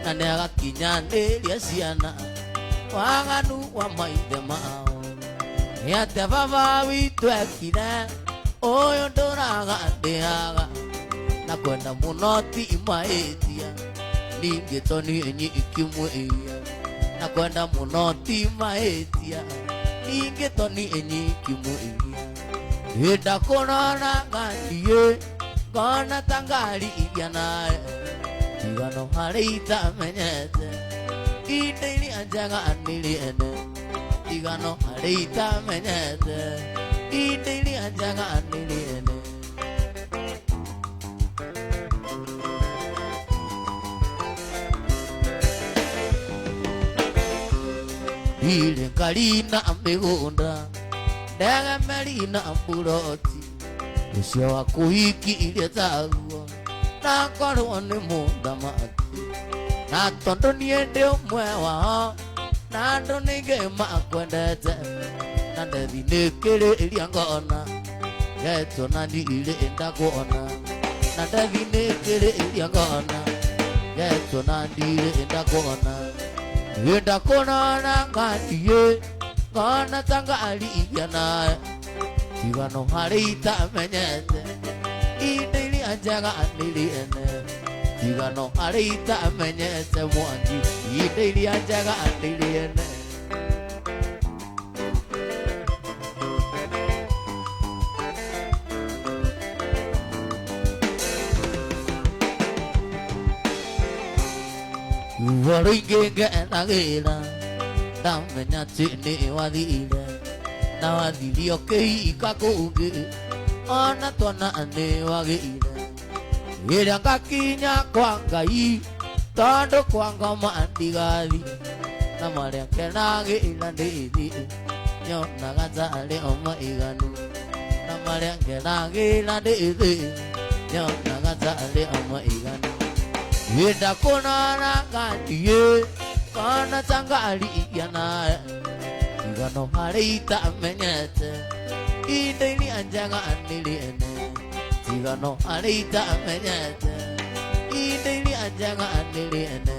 na nĩagakinyanĩria ciana waganu wa maithe mao. Nĩatĩ baba witũ ekire ũyũ ndũragandĩhaga na kwenda mũno ti mahĩtia, ningĩ to niĩ nyikimwĩia na kwenda mũno ti mahĩtia, ningĩ to niĩ nyikimwĩia. Hĩnda kũrora ngathiĩ ngona ta ngari iria nae tigano harĩ itamenyete, indo iria njega nĩ rĩene tigano harĩ itamenyete, indo iria njega nĩ rĩene. Ndirĩ ngarina mĩgũnda ndegemerina mburoti ũcio wa kũhikirie taguo na ngorwo nĩ mũthamaki, na tondũ niĩ ndĩ ũmwe wao na andũ nĩngĩ makwendete na ndethi nĩkĩrĩria ngona getwo na ndirĩ ndakuona, na ndethi nĩkĩrĩria ngona getwo na ndirĩ ndakuona. Hĩnda kũrora ngathiĩ ngona ta ngari iria nae tigano harĩ itamenyete, indo iria njega nĩ rĩene tigano harĩ itamenyete mwangi, indo iria njega nĩ rĩene. Ũhoro ingĩ ngenagĩra ndamenya atĩ nĩ wathire na wathirio kĩhika kũngĩ ona twana nĩ wagĩire. Rĩrĩa ngakinya kwa Ngai tondũ kwa ngoma ndigathi na marĩa ngenagĩra ndĩthi nyonaga tarĩ o maiganu, na marĩa ngenagĩra ndĩthi nyonaga tarĩ o maiganu. Hĩnda kũrora ngathiĩ ngona ta ngari iria nae tigano harĩ itamenyete, indo iria njega nĩ rĩene tigano harĩ itamenyete, indo iria njega nĩ rĩene.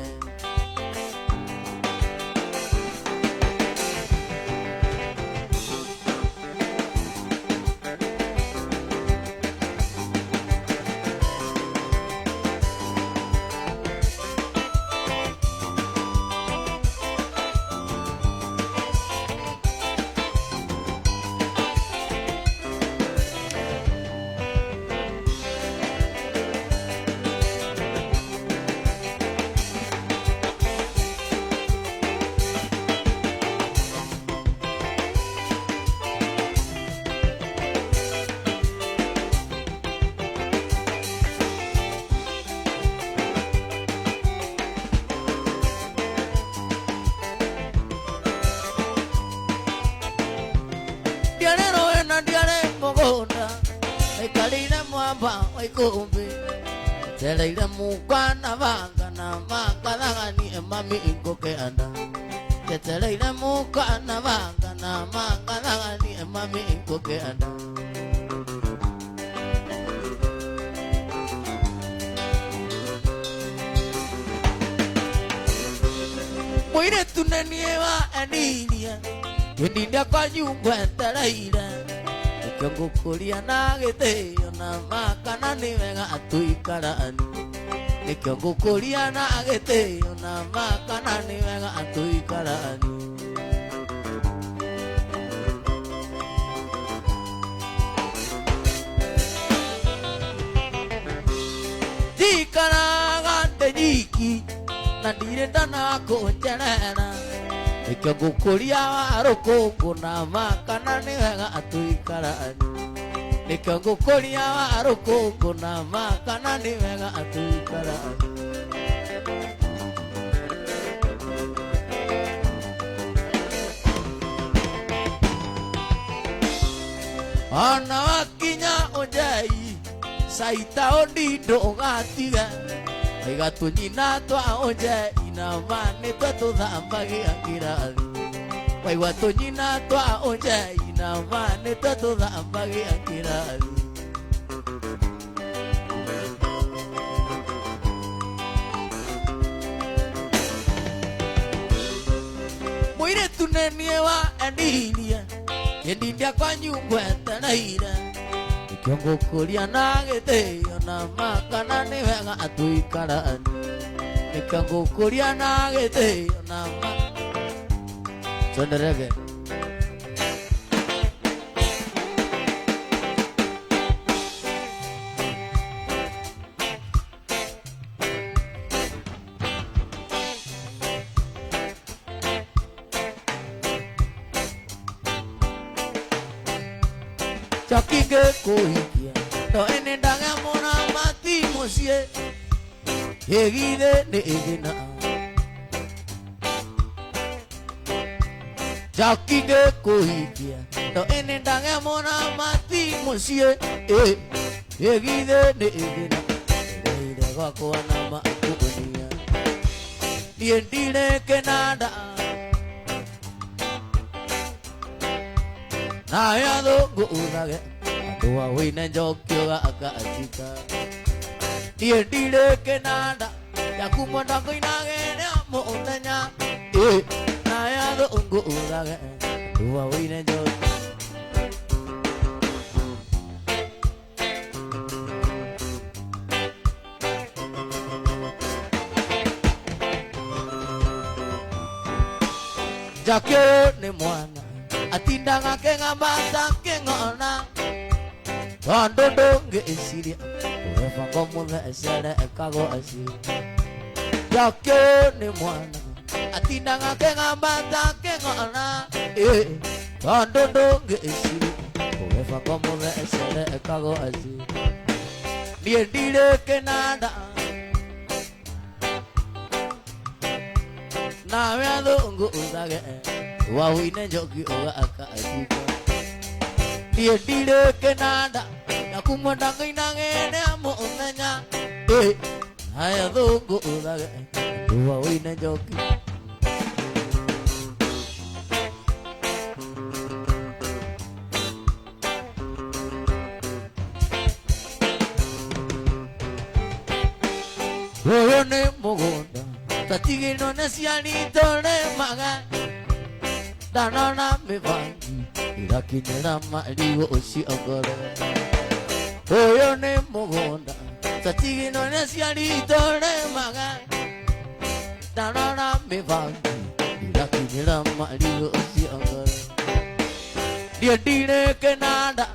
Teleire mukana vangana makadhagani mami ingokeanda, teleire mukana vangana makadhagani mami ingokeanda. Mwire tunenie wa aniria Yendinda kwa nyumba teleire Nikiongukuria na gĩtĩo na makana nĩ wega tũikaranie. Nikiongukuria na gĩtĩo na makana nĩ wega tũikaranie. Ndikaraga ndĩ nyiki na ndirĩ ndana kũnjerera. Nikiongukuria wa rũkũngũ na makana nĩ wega tũikaranie. Nikiongukuria wa rũkũngũ na makana nĩ wega tũikaranie. Ona wakinya ũnjei saita ũndindo ũgatiga aiga tũnyina twa ũnjei na mani tũtũthambagia kĩrathi. Waigua tũnyina twa ũnjei na mani tũtũthambagia kĩrathi. Muire tunenie wa eniria Endidia kwa nyungwe tenaira Nikiongo kulia na giteo na makana ni wega atuikarani Nikiongo kulia na giteo na makana Sonderege Chakige kuhikia to ene daga mona mati musie Egide ne egina Chakige kuhikia to ene daga mona mati musie Egide ne egina Egide wako na makunia Diendile kenada Na ya dongo udage Atua wina jokyo ga akachika Diendile kenada Ya kumanda koinage ne amo ondanya Na ya dongo udage Atua wina jokyo Jakyo ne mwana Atindanga kenga bata kengona Wandondo nge isiria Uwefa komume esere ekago asiria Jakyo ni mwana Atindanga kenga bata kengona Wandondo nge isiria Uwefa komume esere ekago asiria Niendile kenada Na wea dhungu uzage Wawine njoki oga aka ajuka Diendile kenada Ya kumwanda ngainangene amo umenya Haya dhungu udage Wawine njoki Oyo ni mugunda Tatigino nesianito ne maga Danana mivangi Irakinyera marigo oshi ogore Oyo ni mugunda Tatigino nesianito ne maga Danana mivangi Irakinyera marigo oshi ogore Diendile kenada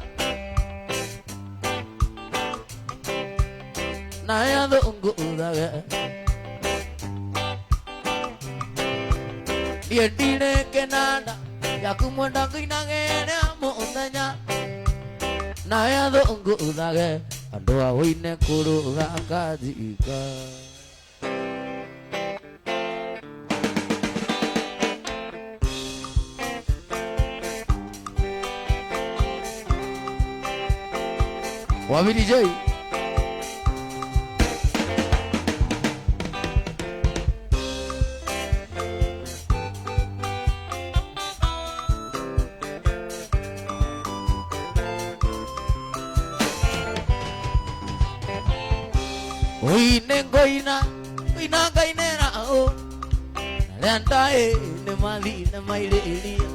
Na ya dhungu udage Diendile kenada Ya kumwanda kuinangene amo ondanya Na ya dhungu udage Andoa wine kuru akazika Wabi DJ Oine ngoina, oina gainera o Nalenda ne mali ne maile elia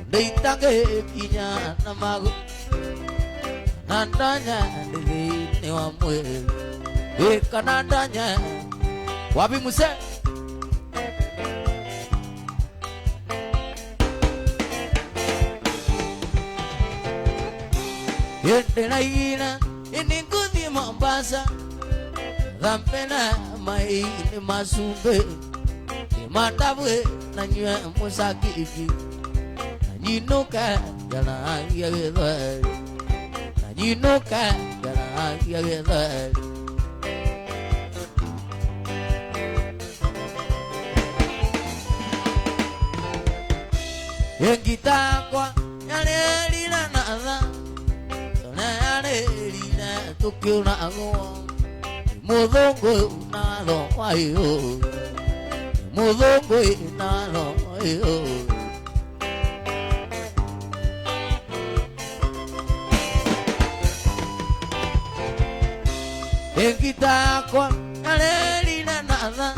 Ndeitange kinya na mago Nandanya ne wa mwe kanandanya Wabi muse Yende na ina, ini kuthi Mombasa Rampena mai ni masumbe Ni matabwe na nyue musakiki Na nyinuka jana ya gedwari Na nyinuka jana ya gedwari Yengita kwa yale lina naza Sona yale lina tukio na agua Mudongo nalo ayo Mudongo nalo ayo Engita kwa alelina nada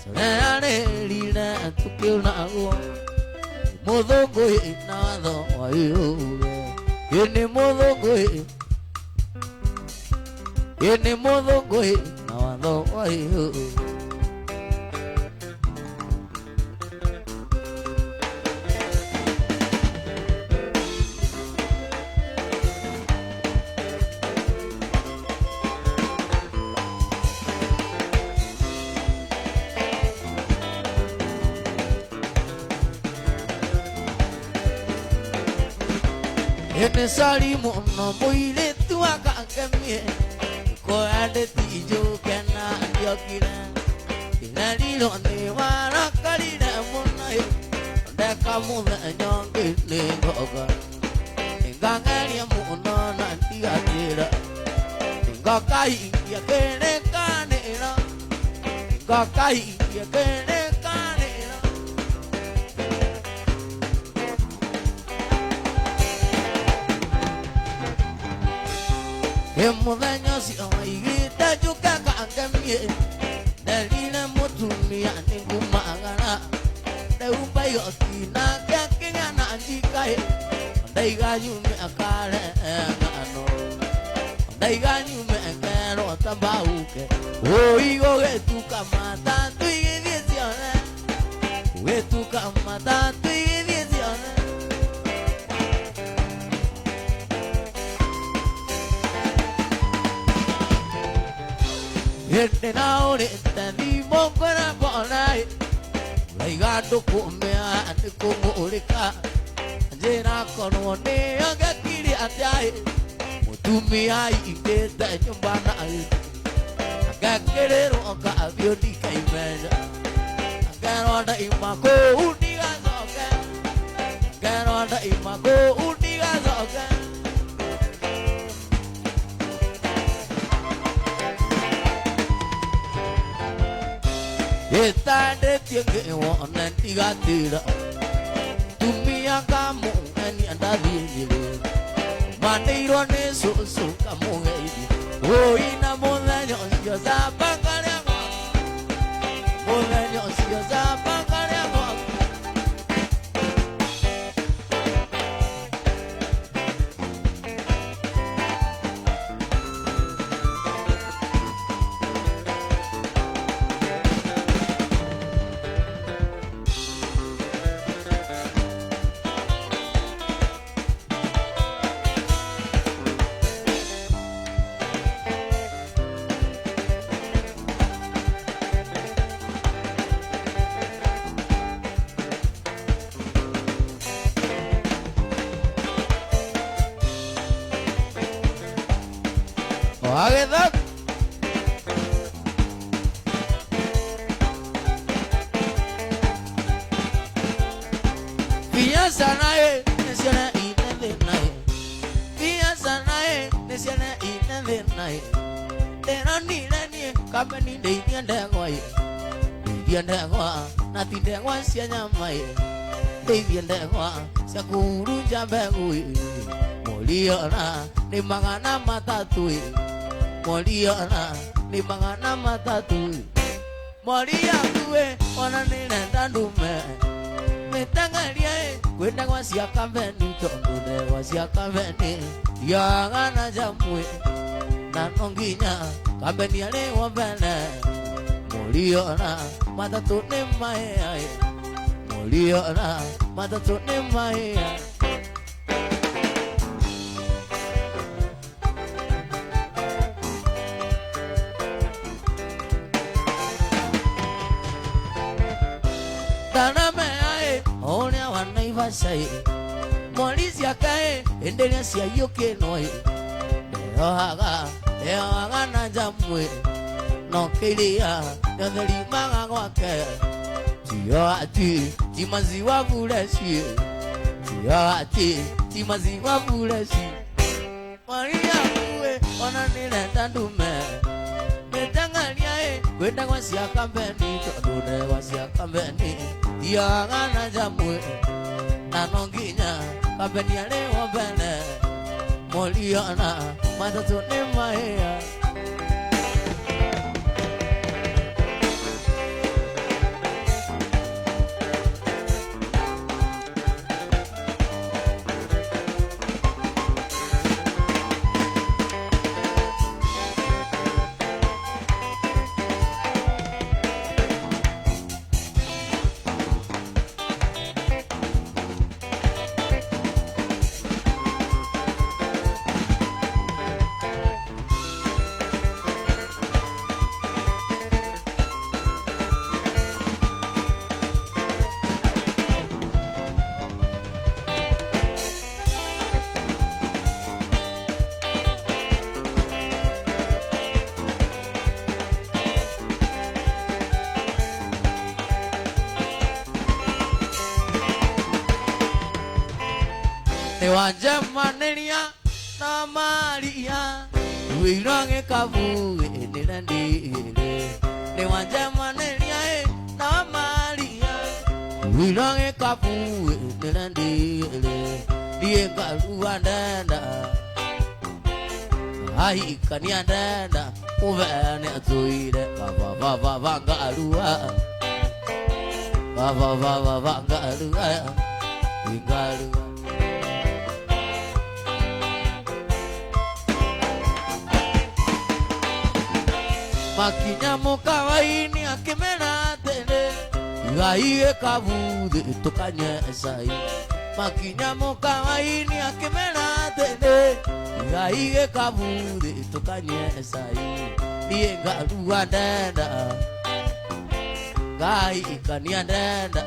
Sore lina tukil na go modongo na do ayo ini modongo na do ayo Ene sari mono muile tua kakemie ko ade tijo kena diokira ina dilo ne wara kalina monai de kamu na nyonge ne goga ngangari mono na tiatira ngakai ya kene kanera ngakai ya kene kanera Emudanyo si omaigita juga kagamye dalina mutumia ningumangana deubayo tina kakinga na anjikai daiganyu me akale ano daiganyu me kero tabauke oigo getu kamata tuigisione getu kamata tuigisione Este now the limo para bonai Laigado kumea ate kumulika Jena kono ne agakiri atai Mutumi ai iketa nyumbana ai Agakere roka avioni kaimeza Agaronda imako uniga zoke Agaronda imako uniga zoke Etade tienge wona tigatira Tumia kamu ani andali Maneiro ne so kamu ngai Oina molanyo yo zapangare kwa Molanyo yo zapangare kwa Agak biasa nae nesiana ine nae biasa nae nesiana ine nae terani nani kapeni dei tianda ngoi tianda ngwa nati dengwa sianya mai dei tianda ngwa sakuru jambe ngui moliona ni mangana matatui Moliana ni mangana matatu Molia kue ona ni ndandume Metangalia kwenda kwa sia kambeni tondune kwa sia kambeni ya ngana jamwe na nonginya kambeni ale wabene Moliana matatu ni mae Moliana matatu ni mae Taname ae, onya wanai vasai Molisia kae, endelea siya yoke noi Leo haga na jamwe No kilia, nyadhali manga kwake Siyo ati, timaziwa vulesi Siyo ati, timaziwa vulesi Maria kue, ona nile tandume Metangalia kwenda kwa siya kambeni Todune kwa siya kambeni Ya ngana jamwe Na nonginya Kambeni ale wabene Moliana Matatu ni maea ne wanja manelia na maria wirange kabu ne ndire ne wanja manelia na maria wirange kabu ne ndire die karuwa ndanda ai kania ndanda uvene atuire va garuwa va garuwa ingaruwa makinya mukawaini akimena tene igai kabude tukanye sai makinya mukawaini akimena tene igai kabude tukanye sai die garuwa ndenda gai kania ndenda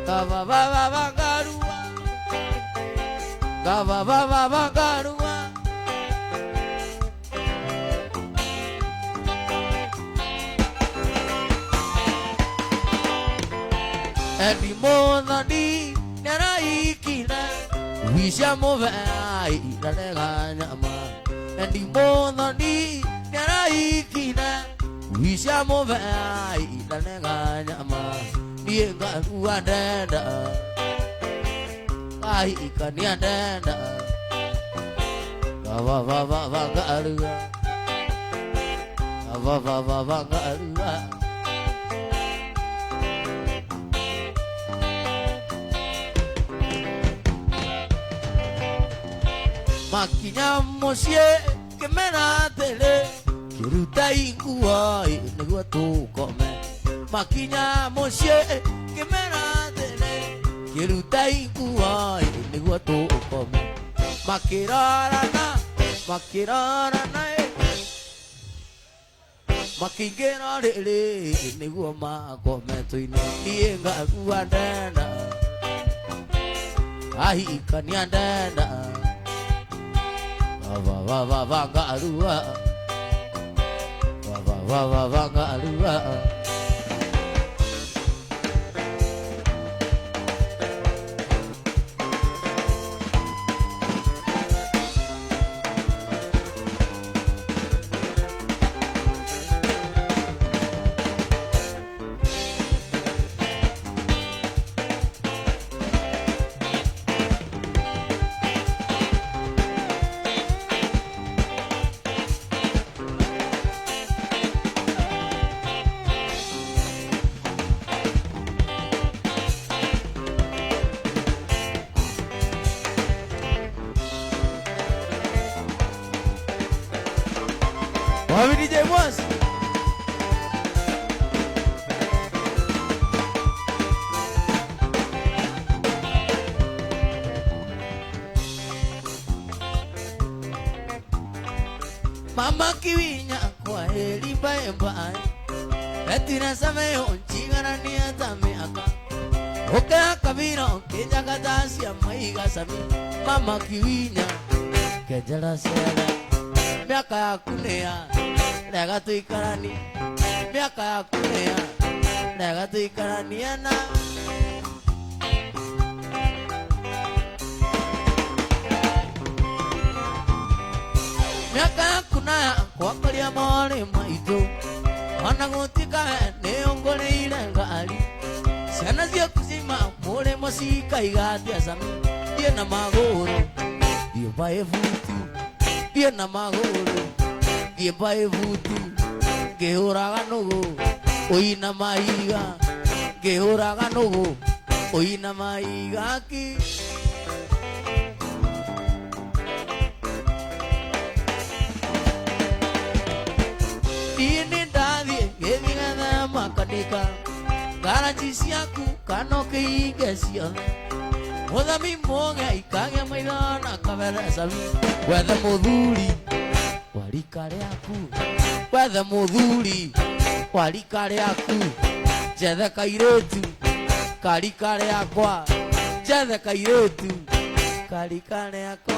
Gava garua Gava garua Edi mona di nera ikina Wisha movai nera nyama Edi mona di nera ikina Wisha movai nera nyama Dia garua ndenda ai ikania ndenda Gava garua Gava garua Makinya mosie que mena tele Kiruta ikuai negua tu come Makinya mosie que mena tele Kiruta ikuai negua tu come Makirarana Makigera lele negua ma come tuino Ienga gua ndenda Ai ikania ndenda Va garua Va garua Wami DJ Mos Mama kiwinya kwa heli bye bye Betina same onchigana ni atame aka Oka kabino keja kadasi amaiga sami Mama kiwinya kejala sela Miaka ya kunea Nega tuikarani Miaka ya kunea Nega tuikarani ana Miaka ya kunea Kwa kalia mawale maitu Wana ngutika neongole ile ngali Siana zia kuzima Mule mosika igati ya sami Die na magoro Die bae vuti Die na magoro Die bae vuti Gehuraga nogo Oina maiga Gehuraga nogo Oina maiga ki Dini dadi Gevinga na makanika Garanti yaku Kano keige siya Moda mi monga Ikage maidana Kabera sami Wethe muthuri Warikare aku Wethe muthuri Warikare aku Jethe kairetu Karikare akwa Jethe kairetu Karikare akwa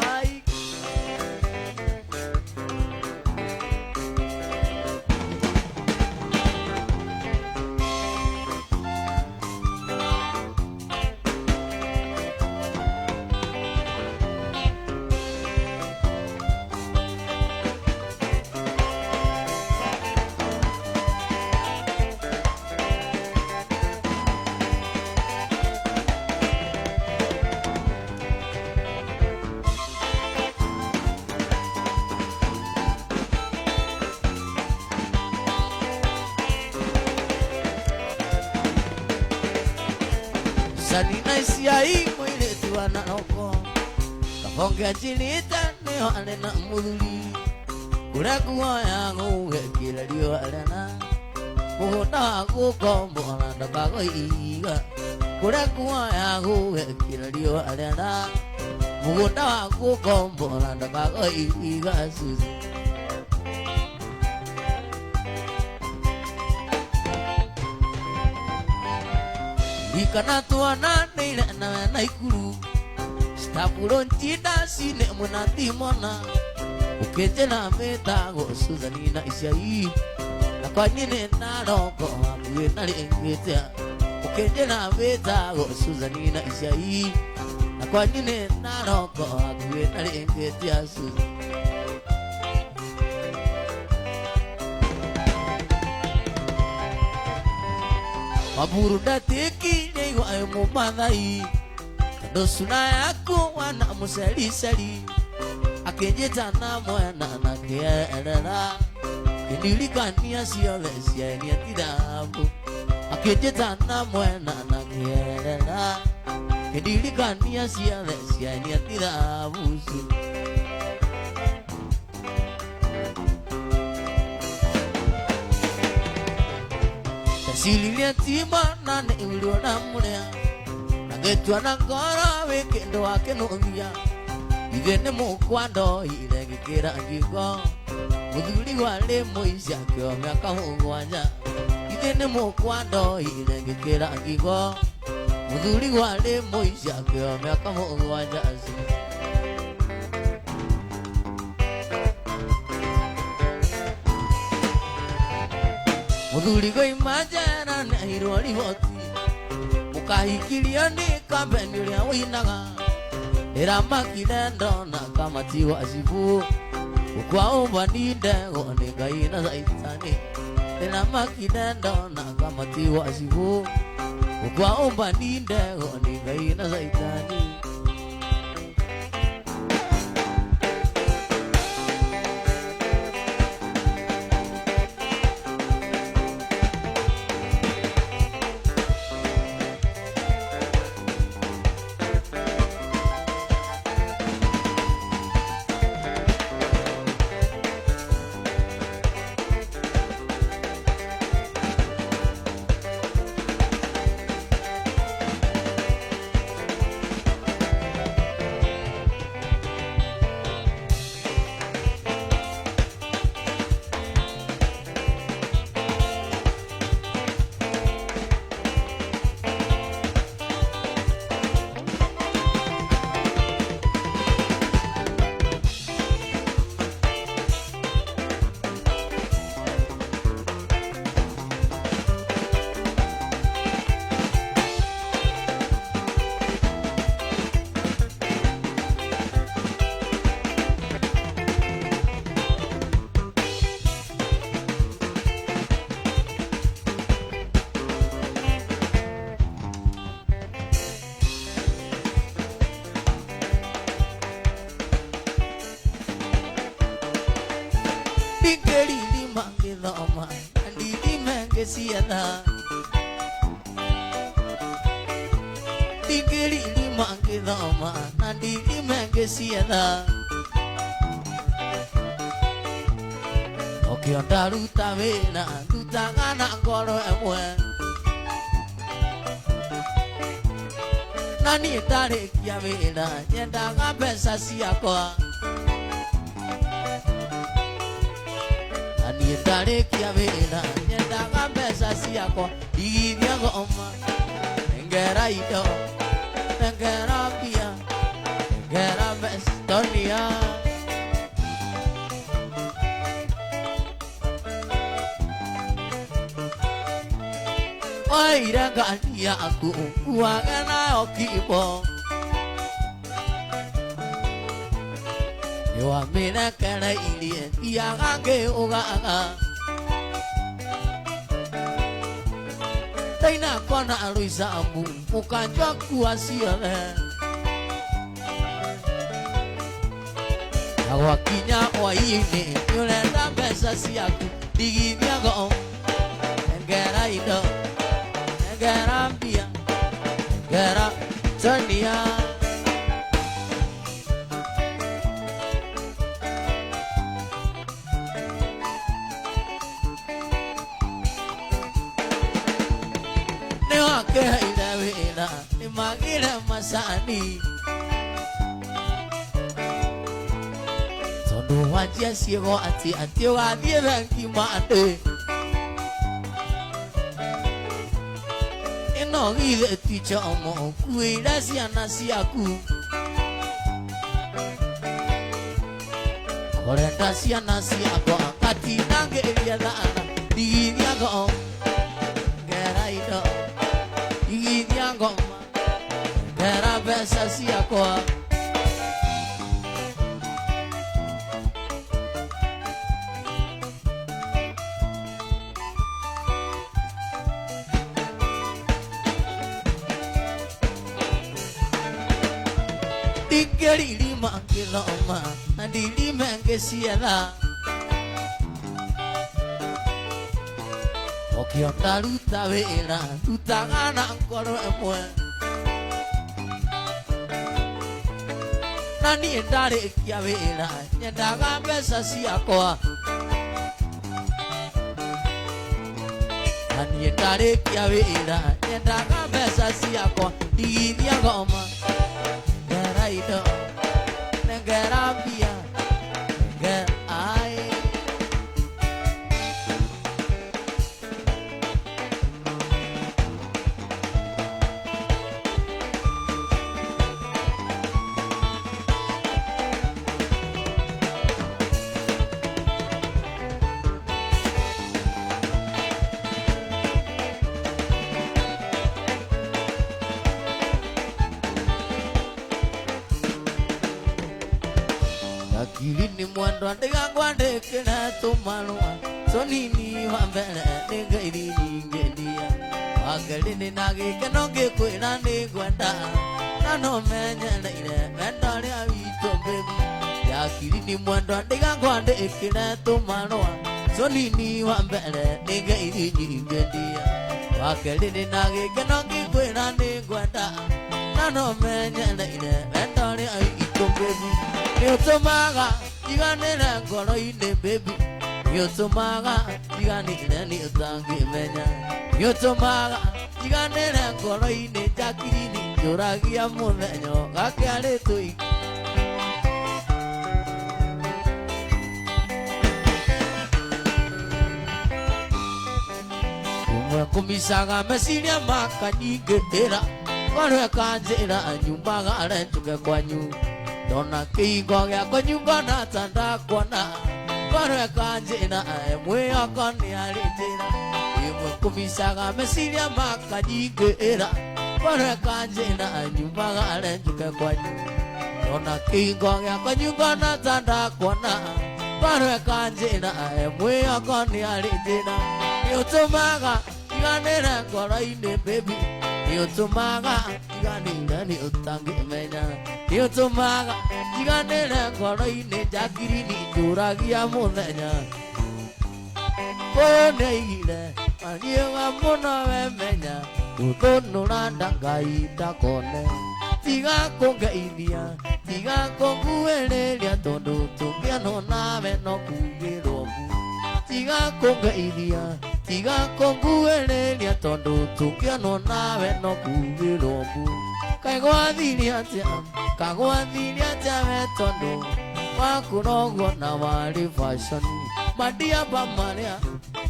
Susan na isiai mwile tuwana noko Kafonga chilita neo alena muduli Kura kuwa yangu kila liyo alena Muhota kukombo alanda kako iiga Kura kuwa yangu kila liyo alena Muhota kukombo alanda kako iiga Susan Ikana tuana neile na naikuru Stapuron chida sine munati mona Ukeje na meta go Susan na isiai Nakwanyine na roko hakuwe na lengetea Ukeje na meta go Susan na isiai Nakwanyine na roko hakuwe na lengetea Susan Maburu datiki neiwa emu madai Kando suna yaku wana museli-seli Akenjeta na mwana na keerera Indilikania siole siya tidabu Akenjeta na mwana na keerera Indilikania siole siya tidabu Sililia tima nane ulio na mulea Nagetua na ngora wekendo wake novia Igene mukwando ilege kira ngiko Muthuri wale moisha kio miaka mugwanja Igene mukwando ilege kira ngiko Muthuri wale moisha kio miaka mugwanja Muthuri goi majana na hirwari hoti Mukahikiria ni kampeni uria winaga Ira makine ndona kamati wa cibu Ukwa umbani ndego ni ngai na saitani Ira makine ndona kamati wa cibu Ukwa umbani ndego ni ngai na saitani Dingeri mangi doma, didi mangi siana. Dingeri mangi doma, didi mangi siana. Oke ondaru tavena, tutangana ngoro emwe. Nani tare kia vena, nyenda ngabesa siakwa. Dare kia vena, nyenda ngabesa siakwa. Igithia goma, ngera ido, ngera pia, ngera bestonia. Oira gania aku, kuagana okipo. Yo amena kana ilie, iagage ogaga. Taina kona aluisa ambu, mukanjwa kuasiale. Awakinya oine, yolenda besa siaku, digimia go. Ngera ido, ngera pia, ngera Tania Ni wake haina wina Ni magire masani Tondu wajia siego ati wadhie vengi mande Ino githe ticha omo kuira ciana ciaku Korenda ciana ciakwa ngatinangĩria thana ndigithia ngoma ngera indo ndigithia ngoma ngera mbeca ciakwa Digeririma ngĩthoma na ndirime ngĩcietha Ũkĩona ruta wĩra rutaga na ngoro ĩmwe Na niĩ ndarĩkia wĩra nyendaga mbeca ciakwa Na niĩ ndarĩkia wĩra nyendaga mbeca ciakwa ndigithia ngoma Ido Negara mbia Negara ai Akilini mwendo ndiga ngwandĩkĩre tũmarũa tũnini wa mbere nĩ ngairi nyingĩ ndia Wakerĩ nĩ na gĩkeno ngĩkwĩra nĩ ngwenda na no menyereire wendo rĩa witũ baby Akilini mwendo ndiga ngwandĩkĩre tũmarũa tũnini wa mbere nĩ ngairi nyingĩ ndia Wakerĩ nĩ na gĩkeno ngĩkwĩra nĩ ngwenda na no menyereire wendo rĩa witũ baby Nĩũtũmaga njiganĩre ngoro-inĩ baby Nĩũtũmaga njiganĩre nĩ ũtangĩmenya Nĩũtũmaga njiganĩre ngoro-inĩ njakiri-inĩ njũragia mũthenya gakĩarĩ tũiki Ũmwe kũmicaga meciria makanyingĩra Kwarwe kanjĩra nyumaga renjuke kwanyu Dona kĩhingo gĩakwa nyungo na tandakuona Kwarwe kanjĩra mwĩhoko nĩ arĩ njĩra Ĩmwe kũmicaga meciria makanyingĩra Kwarwe kanjĩra nyumaga renjuke kwanyu Dona kĩhingo gĩakwa nyungo na tandakuona Kwarwe kanjĩra mwĩhoko nĩ arĩ njĩra Nĩũtũmaga njiganĩre ngoro-inĩ baby Nĩũtũmaga njiganĩre nĩ ũtangĩmenya Nĩũtũmaga njiganĩre ngoro-inĩ njakiri-inĩ njũragia mũthenya Kũyũ nĩaigire maniũga mũno wemenya Gũthũnũra nda Ngai ndakone Tiga kũngeithia tiga kũnguhĩrĩria Tondũ tũngĩanwo nawe no kugĩrwo mu Tiga kũngeithia tiga kũnguhĩrĩria Tondũ tũngĩanwo nawe no kugĩrwo mu Kaĩ gwathiire atĩa we tondũ wakũrogwo na warĩ fashion Madiaba marĩa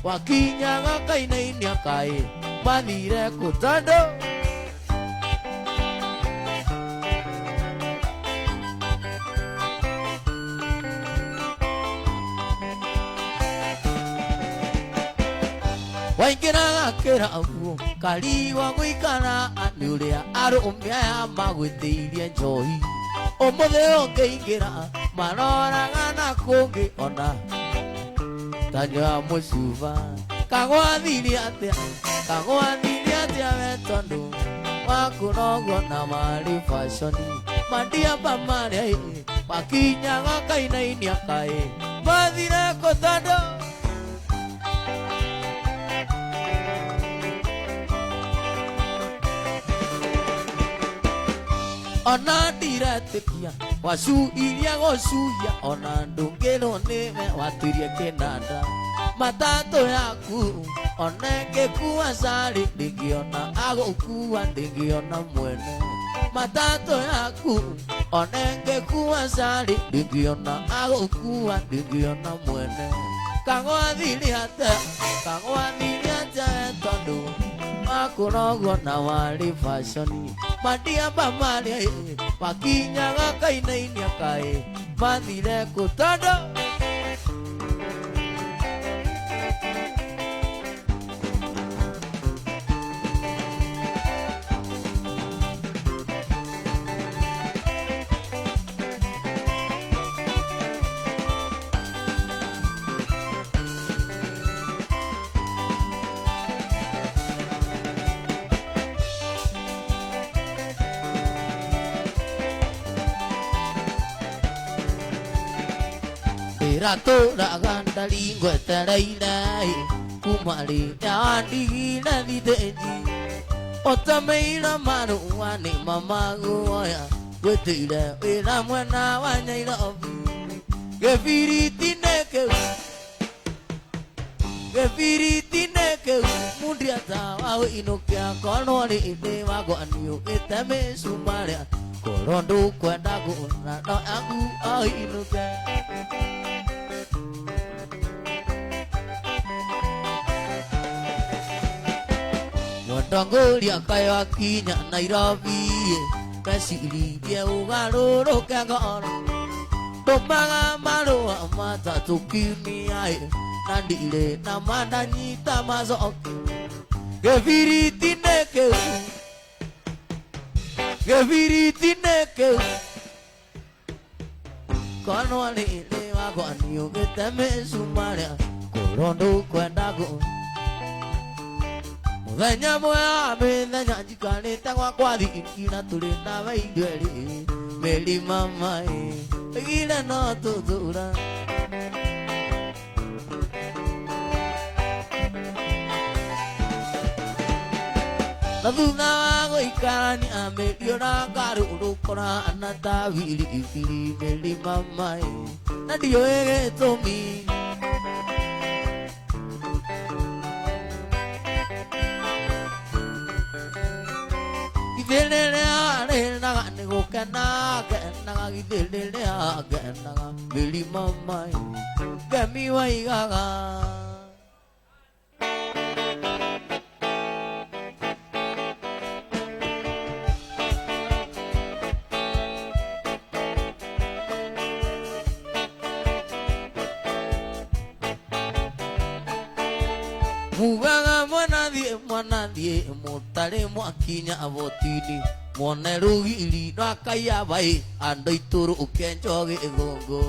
wakinyaga kainainia kaĩ mathire kũ tondũ Waingĩraga kĩrabu kariwa gũikara nĩ ũrĩa arũme aya magwĩtĩirie njohi Ũmũthĩ ũngĩingĩra maroraga na kũngĩ ona tanyua mũcuba Kagwathiire atĩa we tondũ wakũrogwo na warĩ fashion Madiaba marĩa wakinyaga kainainia kaĩ mathire kũ tondũ ona ndiretikia wacuiria gucuria ona ndungirwo nĩwe watuirie kĩnanda matatũ yaku ona ngĩkua carĩ ndingĩona agũkua ndingĩona mwene matatũ yaku ona ngĩkua carĩ ndingĩona agũkua ndingĩona mwene kagwathire atĩa tondũ makũrogwo na warĩ fashion madiamba marĩ makinyaga kainainia kaĩ mathire kũ tondũ Tũraga ndaringo etereire kuma rĩrĩa ndigire thitĩnji ũtameire marũa nĩ mamaguoya gwĩtĩire wĩra mwena wa Nyairobi gĩbiriti-inĩ kĩu mundiata wa wĩinũkia korwo rĩthĩ wagwanio gĩte mĩcumarĩa korwo ndũkwenda kũna no yaku oinũke Ndongoria kayo akinya Nairobi mecirie ũgarũrũke ngoro ndũmaga marũa matatũ kiumia na ndirĩ na mandanyita macoke gĩbiriti-inĩ kĩu korwo rĩrĩ wagwanio gĩte mĩcumarĩa korwo ndũkwenda Mũthenya mwega mĩthenya njikarĩte gwakwa thikina tũrĩ na waindweri mĩri mama ĩgire no tũthũra na thutha wa gũikarania mĩri ũragarũrũkora na ta biribiri mĩri mama na ndiũĩ gĩtũmi Githĩrĩrĩa nĩ gũkenaga githĩrĩrĩa ngenaga mĩri mama ngemi waigaga mugaga mwanathiĩ mũtarĩ mwakinya abotini mwone rũgiri rwakaiya baĩ andũ aitũrũke njoge gũngũ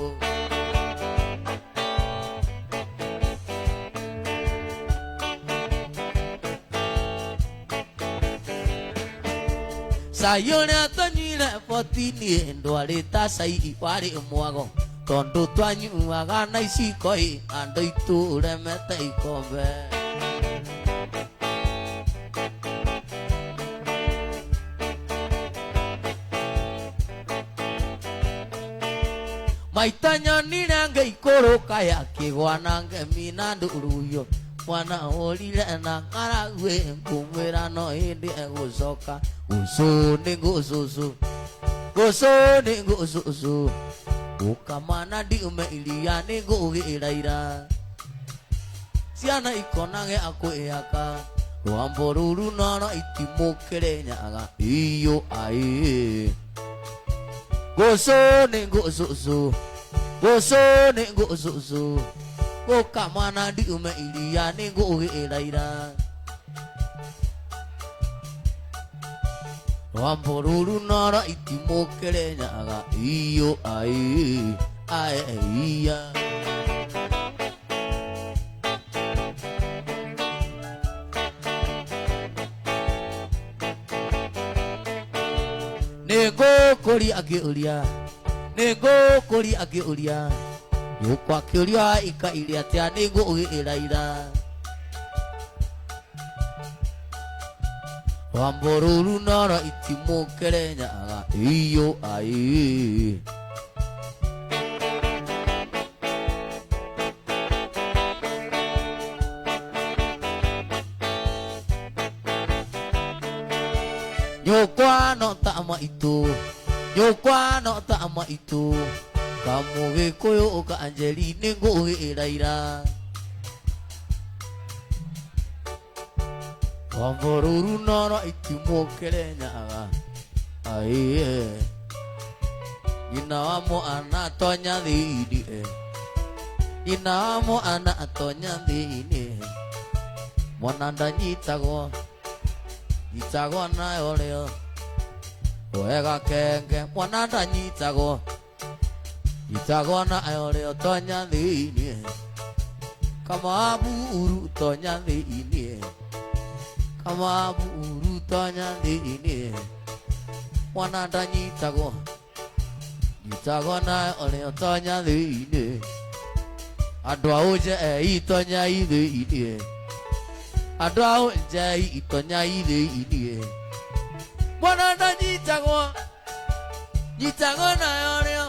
cai ũrĩa tũnyuire botini ndwarĩ ta cai warĩ mwago tondũ twanyuaga na iciko andũ aitũremete ikombe maita nyonire ngĩikũrũka yakĩgwa na ngemi na ndũrũyo mwana ũrire na ng'aragu ngũmwĩra no hĩndĩ egũcoka gũcũ nĩ ngũcũcũ gũkamana ndiume iria nĩ ngũgĩraira ciana ikonage akwĩhaka rwambo rũru noro itimũkĩre nyaga iyo aĩ gũcũ nĩ ngũcũcũ gũkamana ndiume iria nĩ ngũgĩraira rwambo rũru noro itimũkĩre nyaga iyo aĩ iya nĩngũkũria akĩũria gũkwa akĩũria ikaire atĩa nĩngũgĩraira Wamboruru noro itimukere nyaga iyo ai Nyokwa no tama itu Nyokwa no tama itu Kamu Gikuyu ka Angeline ngũgĩraira Wamboruru noro itimũkĩre nyaga aiye Nyina wa mwana tonya thĩinĩ Nyina wa mwana tonya thĩinĩ Mwana ndanyitagwo Nyitagwo nayo rĩo Wega kenge mwana ndanyitagwo Nyitagwo nayo rĩo tonya thĩinĩ Kama buru tonya thĩinĩ Kama buru tonya thĩinĩ Mwana ndanyitagwo Nyitagwo nayo rĩo tonya thĩinĩ Andũ a ũnjei tonyai thĩinĩ Andũ a ũnjei tonyai thĩinĩ Mwana ndanyitagwo Nyitagwo nayo rĩo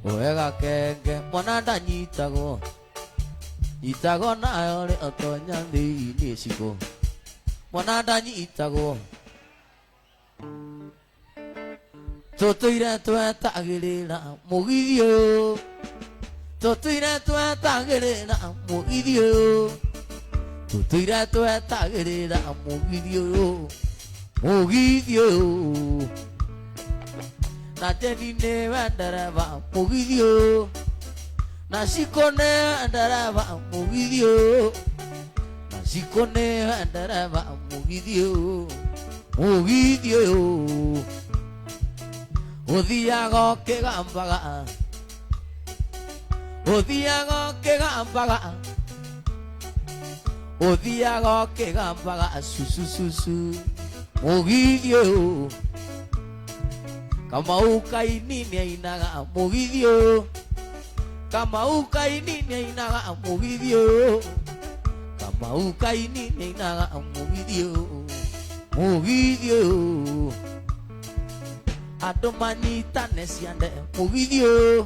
Wega kenge mwana ndanyitagwo Nyitagwo nayo rĩo tonya thĩinĩ cigo Mwana ndanyitagwo Tũtũire twetagĩrĩra mũgithi ũyũ Tũtũire twetagĩrĩra mũgithi ũyũ Tũtũire twetagĩrĩra mũgithi ũyũ Mũgithi ũyũ Na Jeni nĩwe ndereba mũgithi ũyũ Na Ciko nĩwe ndereba mũgithi ũyũ Na Ciko nĩwe ndereba mũgithi ũyũ Mũgithi ũyũ Ũthiaga ũkĩgambaga Ũthiaga ũkĩgambaga Ũthiaga ũkĩgambaga Susususu Mũgithi ũyũ Kamau Kaini nĩainaga mũgithi ũyũ Kamau Kaini nĩainaga mũgithi ũyũ Kamau Kaini nĩainaga mũgithi ũyũ Mũgithi ũyũ Andũ manyitane ciande mũgithi ũyũ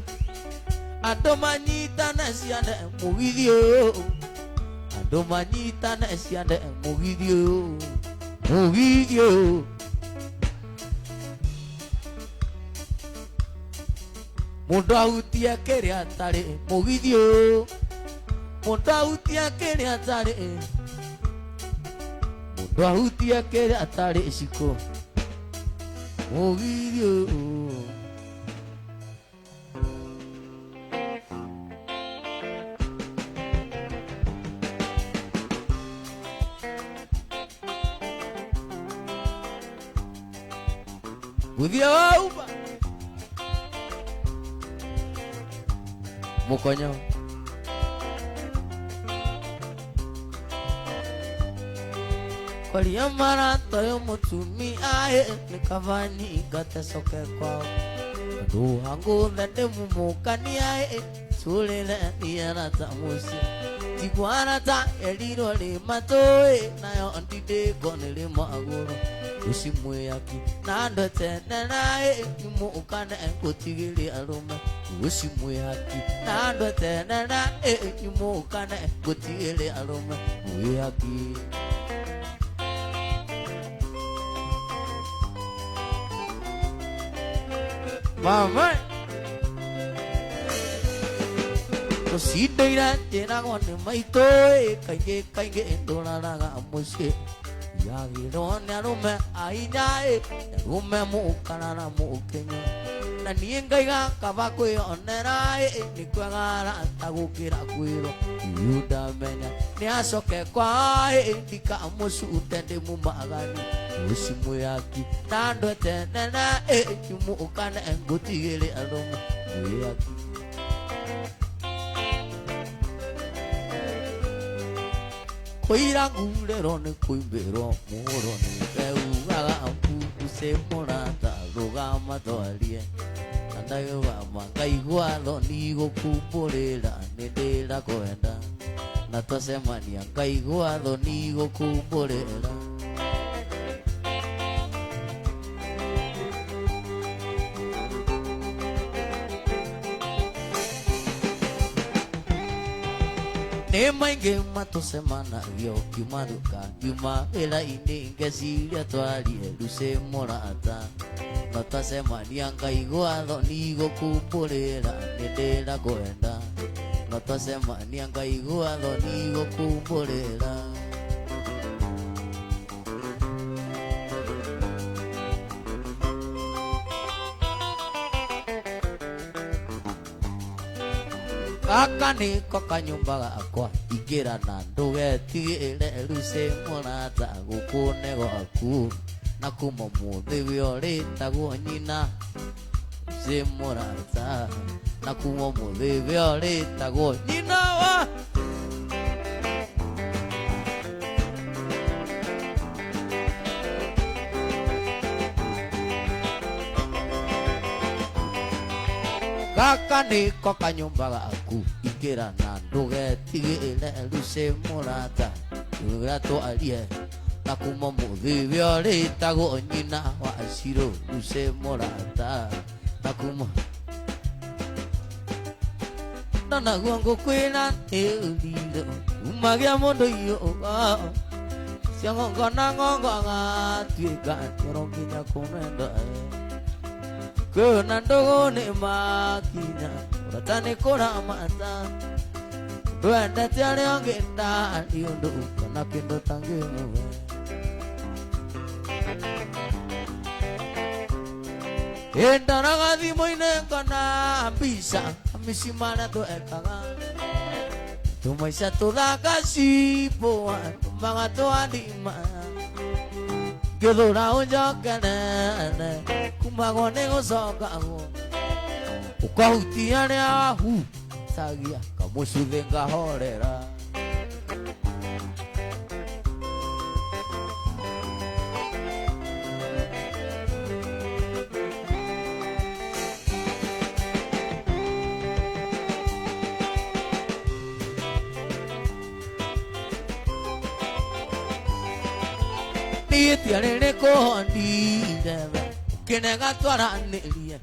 Andũ manyitane ciande mũgithi ũyũ Andũ manyitane ciande mũgithi ũyũ Mũgithi ũyũ Mũndũ ahutie kĩrĩa atarĩ mũgithi ũyũ Mũndũ ahutie kĩrĩa atarĩ Mũndũ ahutie kĩrĩa atarĩ Ciko mũgithi ũyũ Gũthiĩ wauma Mũkonyo Kwaria marata yo mũtumia nĩ kabani gatecoke kwao Andũ hangũthe ndĩmũmũkania Tũrĩre nĩarata mũciĩ Tigwarata erirwo rĩ matũĩ Nayo ndindĩko nĩrĩ magũrũ Uci mwĩaki na andũ etenera Imũkane ngũtigĩrĩ arũme Uci mwĩaki na andũ etenera Imũkane ngũtigĩrĩ arũme Mwĩaki Mama Tũcindĩire njĩragwo nĩ maitũ Kaingĩ ndũraraga mũciĩ Yagĩrwo nĩ arũme ahinya Arũme mũkana na mũkenya Na niĩ ngaiga kaba kwĩyonera Nĩ kwega arata gũkĩra kwĩrwo Iu ndamenya nĩ acoke kwao Ndikamũcute ndĩmũmagani Uci mwĩaki na andũ etenera Imũkane ngũtigĩrĩ arũme Mwĩaki Kũira ngurĩrwo nĩ kũimbĩrwo mũhũro nĩ Ngeugaga mbuce mũrata rũgama twarie Na ndagĩgama ngaigua thoni gũkumbũrĩra Nĩ ndĩrakwenda Na twacemania ngaigua thoni gũkumbũrĩra nĩ maingĩ matũcemanagio kiumaruka kiuma wĩra-inĩ ngeciria twarie rucĩ mũrata no twacemania ngaigua thoni gũkumbũrĩra nĩ ndĩra kwenda no twacemania ngaigua thoni gũkumbũrĩra gaka nĩko kanyũmba gakwa ingĩra na ndũgetigĩre rucĩ mũrata gũkũ nĩ gwaku na kuma mũthĩ we ũrĩtagwo nyina rucĩ mũrata na kuma mũthĩ we ũrĩtagwo nyina wa gaka nĩko kanyũmba gaku ingĩra na ndũgetigĩre rucĩ mũrata ũrĩa twarie na kuma mũthĩ we ũrĩtagwo nyina wa Shiro rucĩ mũrata na kuma na naguo ngũkwĩra nĩũthire umagĩa mũndũ iyũga cia ngongo na ngongo gatuĩka toro nginya kũmenda kwĩna ndũgũ nĩ makinya ũrata nĩ kũramata ndwendete arĩa angĩ ndarĩ ũndũ kana kĩndũ tangĩmũhe ĩndaraga thimũ-inĩ kana mbica mĩcimana twekaga tũmaica tũthaka cimbũa tũmaga twandima ngĩthũra ũnjokerere kumagwo nĩ gũcokagwo ũkahutia rĩa wahutagia kamũcuthĩ ngahorera nĩtiarĩ nĩkũhondire ũkĩnega twaranĩrie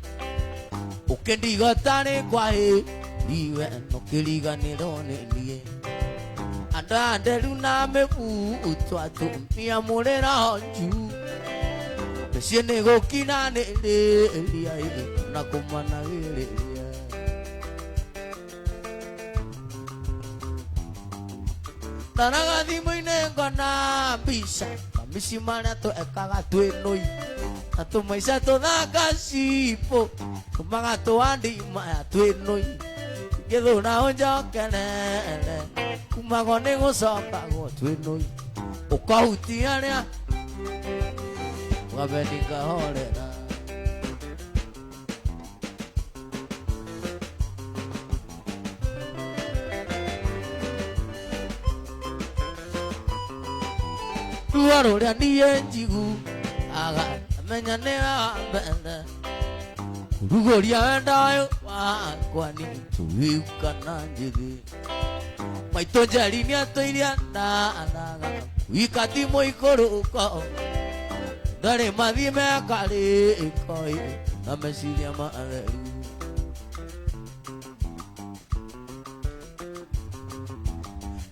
ũkĩndigota nĩ kwahĩriwe nũkĩriganĩrwo nĩ niĩ andũ a nderu na mĩbu twatumia mũrĩra honju mũciĩ nĩ gũkinanĩrĩria na kũmanagĩrĩria ndaraga thimũ-inĩ ngona mbica mĩcimana twekaga twĩnũi na tũmaica tũthaka cimbũ tũmaga twandimaya twĩnũi ngĩthũra ũnjokerere kumagwo nĩ gũcokagwo twĩnũi ũkahutia rĩa wabeni ngahorera ruo rũrĩa niĩ njiguaga amenya nĩ wa mbere kurugũria wenda ũyũ wakwa nĩ tũwĩukana njĩthĩ maitũ njeri nĩ atũiria ndaraga wika ti mũikũrũko ndarĩ mathiĩ mekarĩko na meciria matheru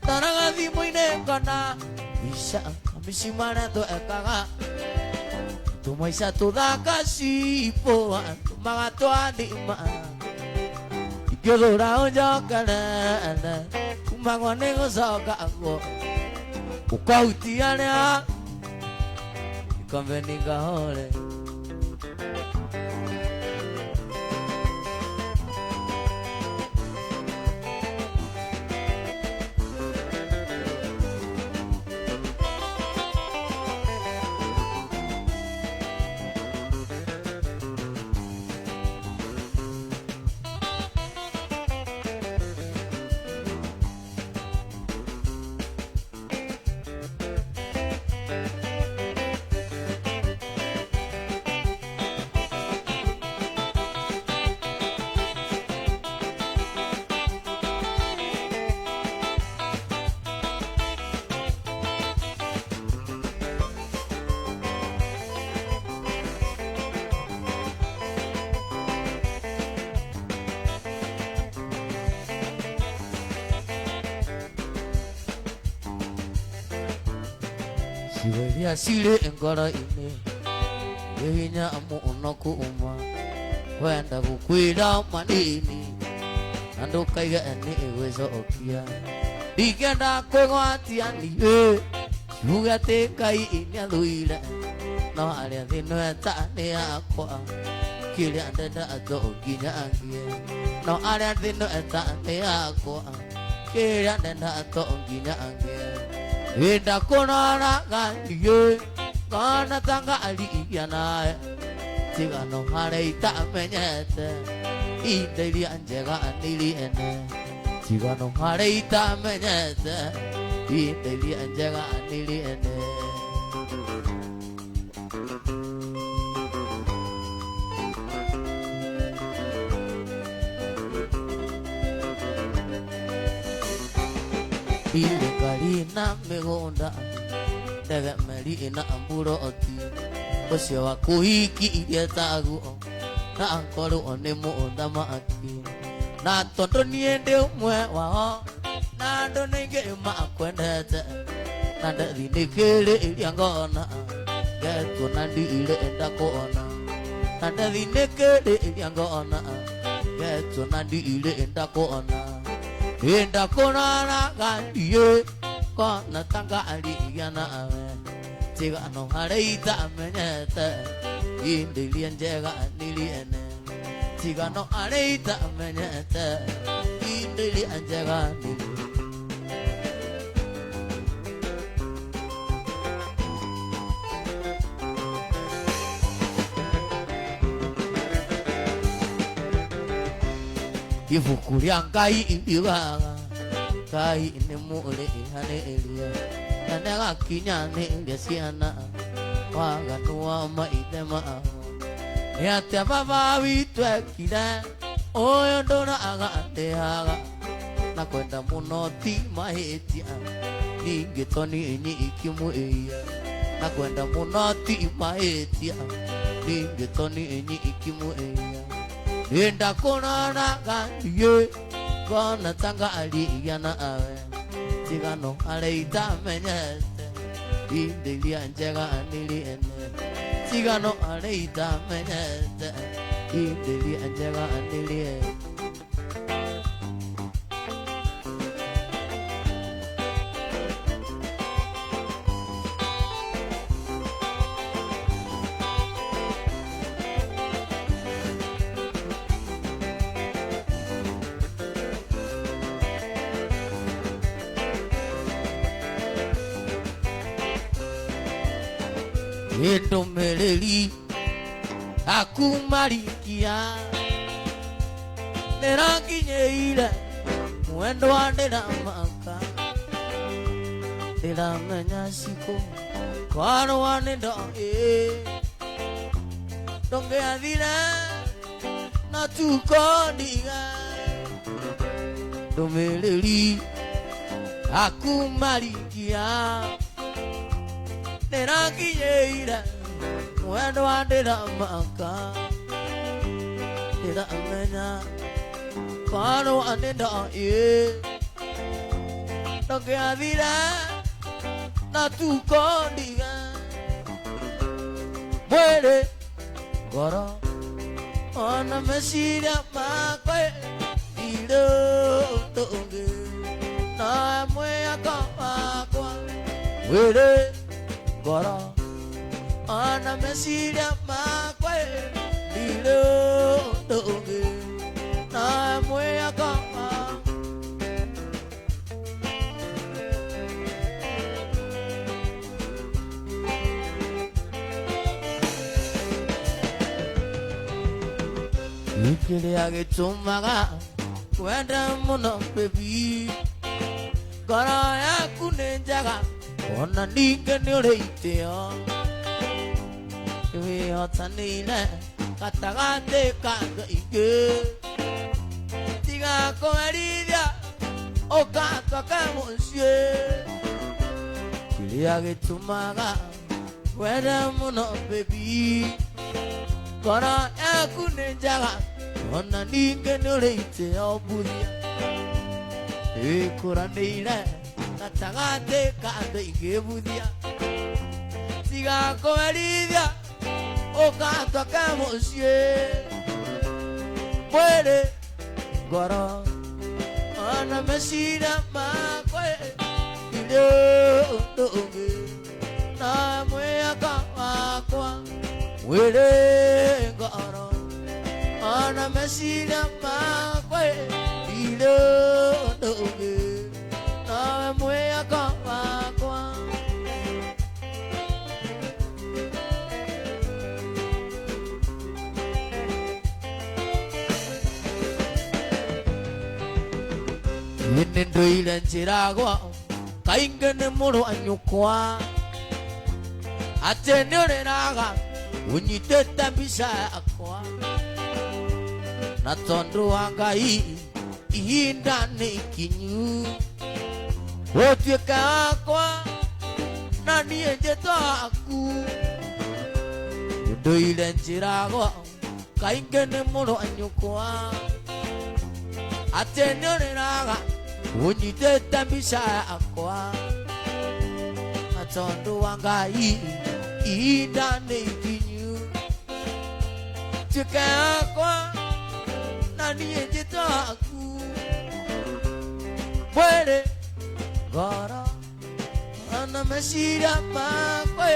ndaraga thimũ-inĩ ngona mbica mĩcimana twekaga tũmaica tũthaka cimbũa tũmaga twandima ingĩthũra ũnjokerere kumagwo nĩ gũcokagwo ũkahutia rĩa ikambeni ngahore Siweria sire ngoro ini Yehinya muno kuuma Wenda gukwira manini Nando kaiga ene wezo okia Digenda kwegwatia niye Yuga te kai ini aluire No alia dhino etane akwa Kili andenda ato oginya angie No alia dhino etane akwa Kili andenda ato oginya angie Ida kunana gandiye Kana tanga aliya nae Tiga no hare ita menyete Ida ili anjega anili ene Tiga no hare ita menyete Ida ili anjega anili ene Ile kali na megonda Daga meri ina amburo oti Osio wa kuhiki ilia tagu Na ankoro onemo ondama aki Na tondo niende umwe wao Na donenge ima akwendete Na ndadi nekele ilia ngona Geto nandi ile enda koona Na ndadi nekele ilia ngona Geto nandi ile enda koona Enda kona na gandiye Kona tanga aliya na ame Tiga no hareita amenyete Indili anjega anili ene Tiga no hareita amenyete Indili anjega anili Ifukuria ngai iliwaga Kai ini mule ihane elia Nanaga kinyane elia siana Waga nuwa maite maa Niate baba witwe kida Oyo ndona aga andehaga Na kwenda munoti mahetia Ninge toni enyi ikimu eia Na kwenda munoti mahetia Ninge toni enyi ikimu eia Enda kona na gandiye Kona tanga aliya na awe Tiga no hareita menyete Indili anjega anili ene Tiga no hareita menyete Indili anjega anili ene Endo meleri aku marikia Neranginye ile Mwendo andena maka Tela menyasiko Kwano wanenda Donge adina Na tukoniga Endo meleri aku marikia Neranginye ile Mwendo andena maka Tela menya Kwano anenda Donge adina Na tukoniga Mwere Goro Ona mesira makwe Ilo tonge Na mwe akawakwa Mwere Goro Ona mesira makwe Ilo tonge Na mwe akawakwa Ikili agetumaga Kwenda muno baby Goro yaku nenjaga Ona ninge niureiteo Iwi hotanine Katagate kanga ige Tiga komerithia Okatwa kamusye Ikili agetumaga Kwenda muno baby Goro yaku nenjaga Ona ninge niureite obuthia Ikuranire Gatagate kanga igebuthia tiga komerithia ukatoke mucii mwiri ngoro ona meciria makwa iri undu ungi na mwihaka wakwa mwiri ngoro ona meciria makwa iri undu ungi na mwihaka wakwa Nini nduire njira gwao kaingi ni mũrũanyũkwa atĩ nĩ ũrĩraga ũnyitĩte mbica yakwa na tondũ wa Ngai ihinda nĩ ikinyu ũtuĩke wakwa na niĩ njĩtwo waku nduire njĩra gwao kaingĩ nĩ mũrũanyũkwa atĩ nĩ ũrĩraga ũnyitĩte mbica yakwa na tondũ wa Ngai ihinda nĩ ikinyu tuĩke yakwa na niĩ njĩtwo waku mwĩrĩ ngoro ona meciria makwa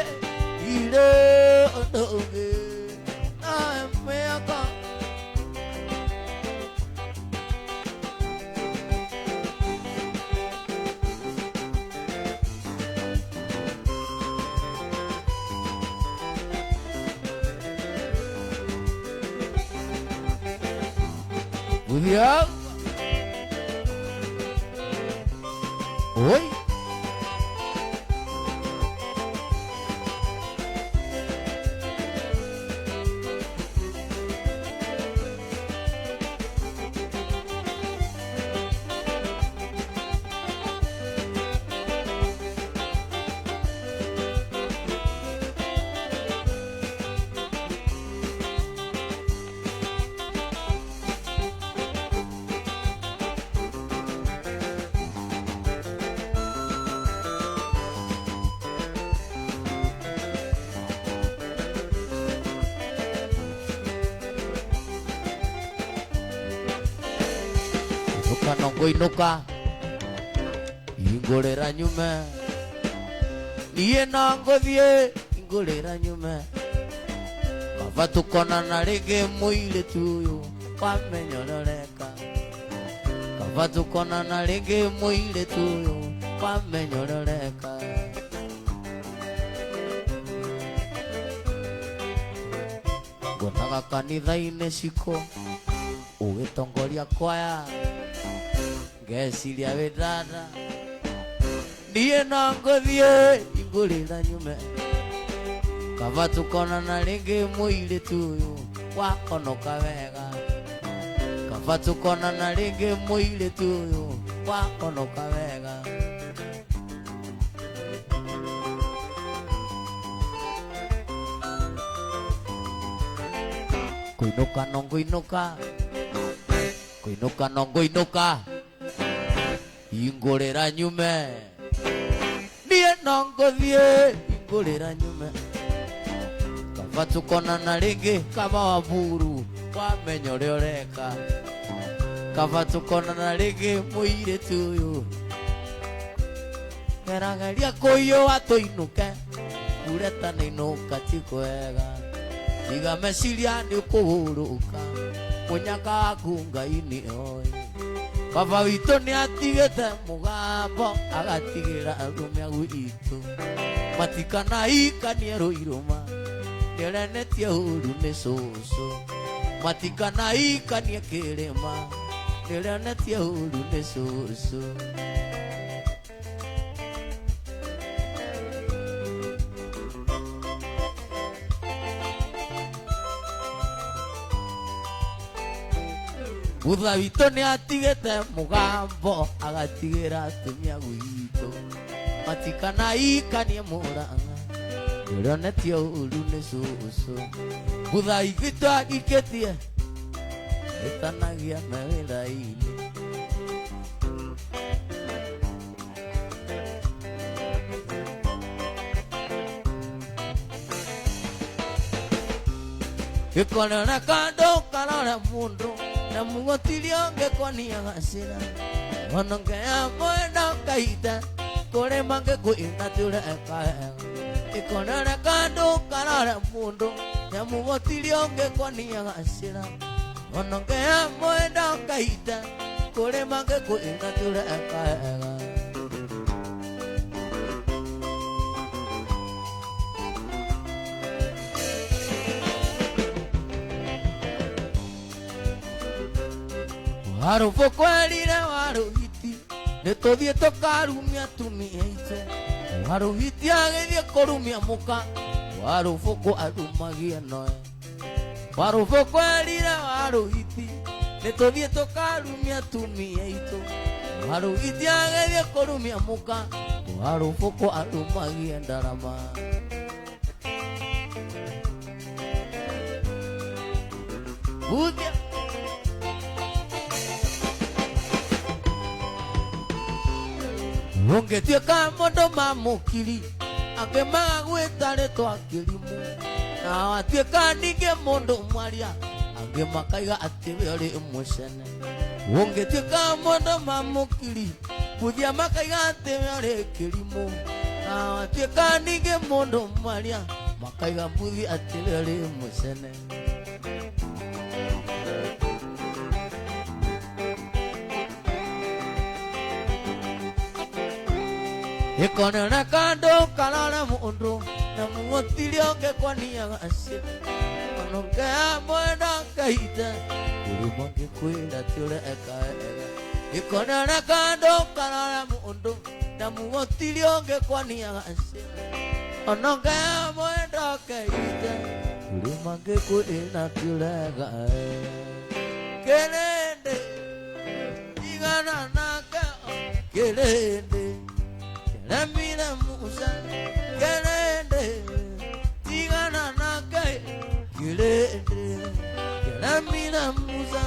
irĩ ũndũ ũngĩ nawe mwĩhoko Budia. Oi. Nongo inuka ingurira nyume niĩ no ngũthiĩ ingurira nyume kaba tũkonana rĩngĩ mũirĩtu ũyũ wamenyororeka kaba tũkonana rĩngĩ mũirĩtu ũyũ wamenyororeka ngũtaga kanitha-inĩ ciko ũgĩtongoria kwaya ngeciria wĩ dada niĩ no ngũthiĩ ingũrĩra nyume kaba tũkonana rĩngĩ mũirĩtu ũyũ wakonoka wega kaba tũkonana rĩngĩ mũirĩtu ũyũ wakonoka wega kũinũka no ngũinũka kũinũka no ngũinũka ingũrĩra nyume niĩ no ngũthiĩ ingũrĩra nyume kaba tũkonana rĩngĩ kaba Wamburu wamenya ũrĩa ũreka kaba tũkonana rĩngĩ mũirĩtu ũyũ gerageria kũiyũa tũinũke kureta nĩ inũka ti kwega iga meciria nĩ ũkũhũrũka mũnyaka waku Ngai nĩ oĩ baba witũ nĩ atigĩte mũgambo agatigĩra arũme gwitũ matikanahikanie rũirũma nĩorenetie ũru nĩ cũcũ matikanahikanie kĩrĩma nĩorenetie ũru nĩ cũcũ Butha witũ nĩ atigĩte mũgambo agatigĩra atumia gwitũ matikanahikanie mũranga nĩorenetie ũru nĩ cũcũ Butha witũ ahikĩtie ĩtanagia me wĩra-inĩ ikonera kando karora mundu na mugotirio ngekonia gasira onongea mwenda kaita kore mange kuina tule ekaega ikonera kando karora mundu na mugotirio ngekonia gasira onongea mwenda kaita kore mange kuina tule ekaega Harufu kwelire waruhiti nituthie tukarumia atumia aitu waruhiti agithie kurumia muka warufu kwarumagia noe warufu kwelire waruhiti nituthie tukarumia atumia aitu waruhiti agithie kurumia muka warufu kwarumagia ndarama Budia Ungetuika mundu mamukiri angemaga gwita ritwa kirimu na watuika ningi mundu mwaria angemakaiga ati we uri mucene ungetuika mundu mamukiri kuthia makaiga ati we uri kirimu na watuika ningi mundu mwaria makaiga mbuthi ati we uri mucene ikonera kando karora mundu na mugotirio ngekonia gasira onongea mwenda kaita ulimonge kwira tule ekaega ikonera kando karora mundu na mugotirio ngekonia gasira onongea mwenda kaita ulimonge kwira tule ekaega kelende igana naka kelende Lamina Musa, Gelende, Tigana Nake, Gelende, Lamina Musa.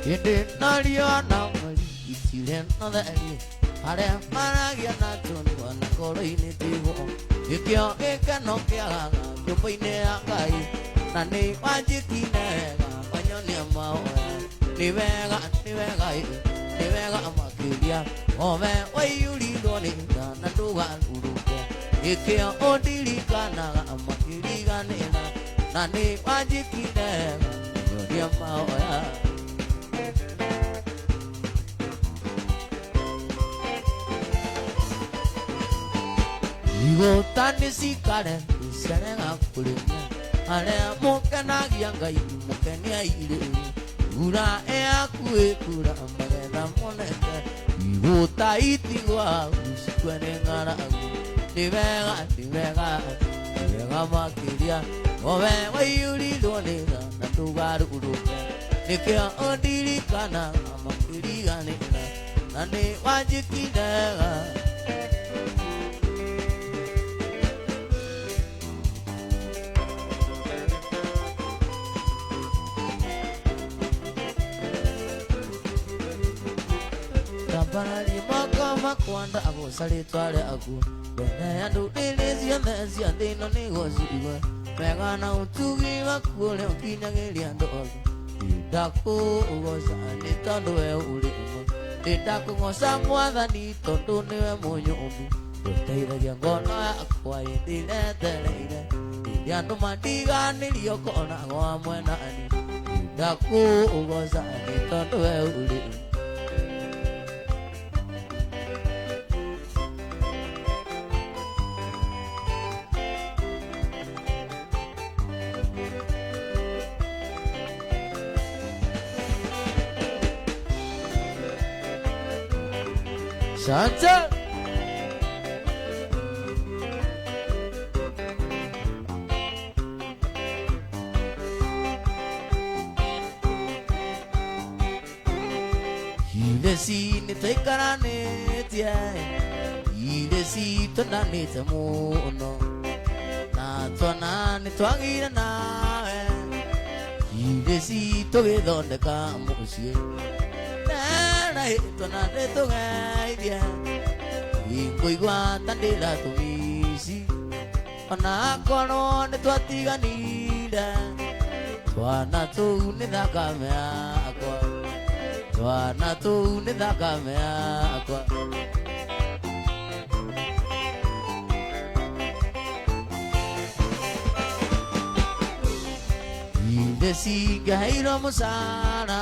Inde nario na mari itire na dai are maragia na toni wana koro ini tigo ikio ekano kia jopoine akai na nei wajikine panyoni amao ni vega amakiria ome wayuri doni na nduga uruke ikio odirikana amakiriga nena na nei wajikine panyoni amao Igo tani sikare senga kulimya ale mokenagia ngai mokenia ire ura eakue kura magenda monete igo taitigwa usikwene ngara divega makiria ove wayuri donega na tugaru uruke nikia ondirikana amakiriga nena nani wajikidega Barali makama kwanda ago sali twale ago bene andu ilizia nezia dino nigoziwa mega na utugi bakule ukinyageria ndogo ndaku ugoza ni tondu we uri ndaku ngosa mwathani tondu niwe munyumbi uteithagia ngono yakwa indiretereire andu mandiganirio kona gwa mwena ani ndaku ugoza ni tondu we uri Saja Ile sini tekarane tiai Ile si tonane tamuno Na tonane twangira nae Ile si toge donde kamusie Na tonane togai dia Ingo igua tandela tumisi Ona kono ne tuatiga nida Tuana tu ne dakame akwa Tuana tu ne dakame akwa Inde siga hiro musana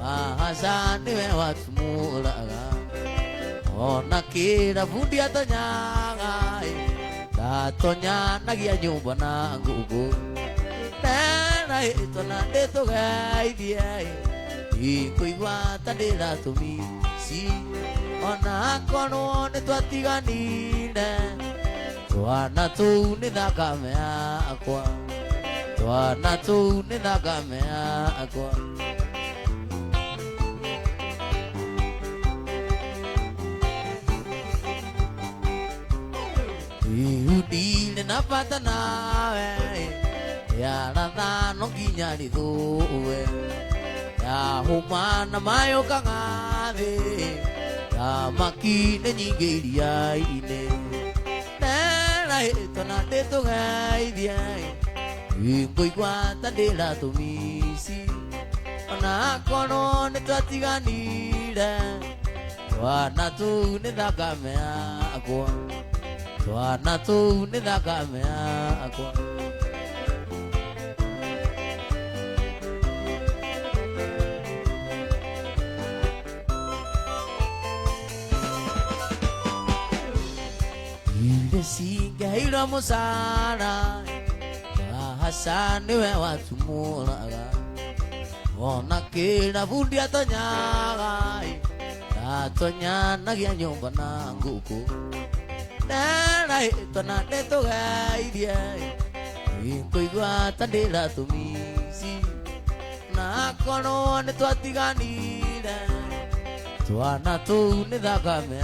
Mahasani me watsumulaga Ona kira fundi atanya Tatonya nagia nyumba na ngugu Nena ito na deto gai dia Iko igua tandela tumisi Ona kono ne tuatiga nine Tuana tu ne dakame akwa Tuana tu ne dakame akwa Iudile na patana Ya rata no ginyari tuwe Ya humana mayo kangave Ya makine nyingeri ya ine Nena eto na deto gai diai Ingo igua tandela tumisi Ona kono ne tuatiganire Tuana tu ne dakame akwa Tuana tu ne dakame akwa Ile singa hiro musana Bahasani we watsumulaga Ona kira fundi atanya Tatonya nagia nyumba na nguku Nena ito na deto gai dia Ingo igua tandela tumisi Na kono ne tuatiganire Tuana tu ne dakame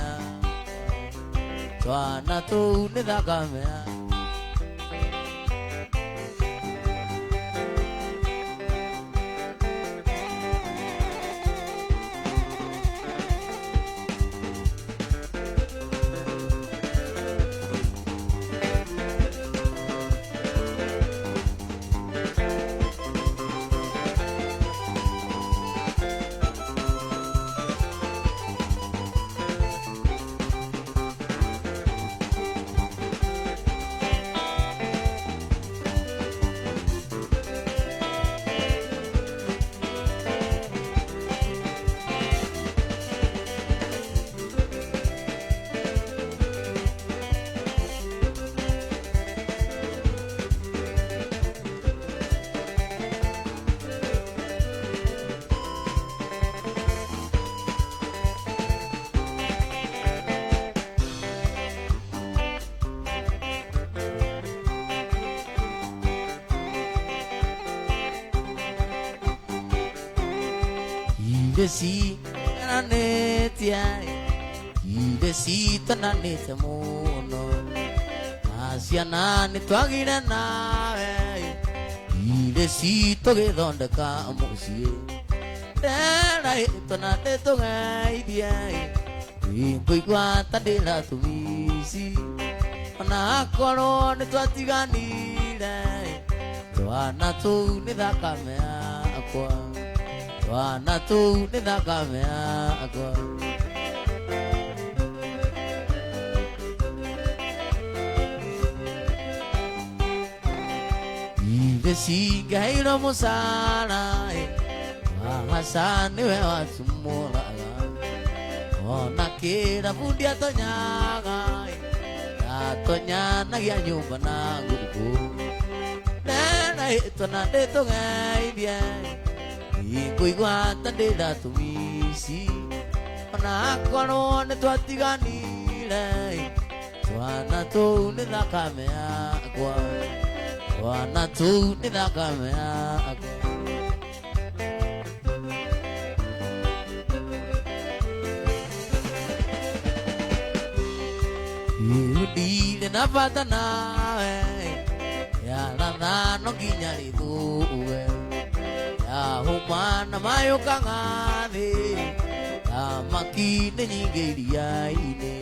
Tuana tu ne dakame Idesi nanetia Idesi tananete mono Asiana ne twagira nae Idesi toge donde kamusie Nena ito na deto ngai diai Ingo igua tandela tumisi Ona kono ne tuatiganire Tuana tu ne dakame akwa Tuana tu ne dakame akwa Idesi gairo musana Mahasani we watsumulaga Ona kira fundi atanya Tatonya nagia nyumba na nguku Nena ito na deto ngai dia Ingo igua tandela tumisi ona korwo nĩ twatiganire twana tũu nĩ thakame yakwa twana tũu nĩ thakame yakwa ndire na bata nawe yaratha no nginya rĩthũe yahũma na mayũka ngathĩ thamaki nĩ nyingĩ iria-inĩ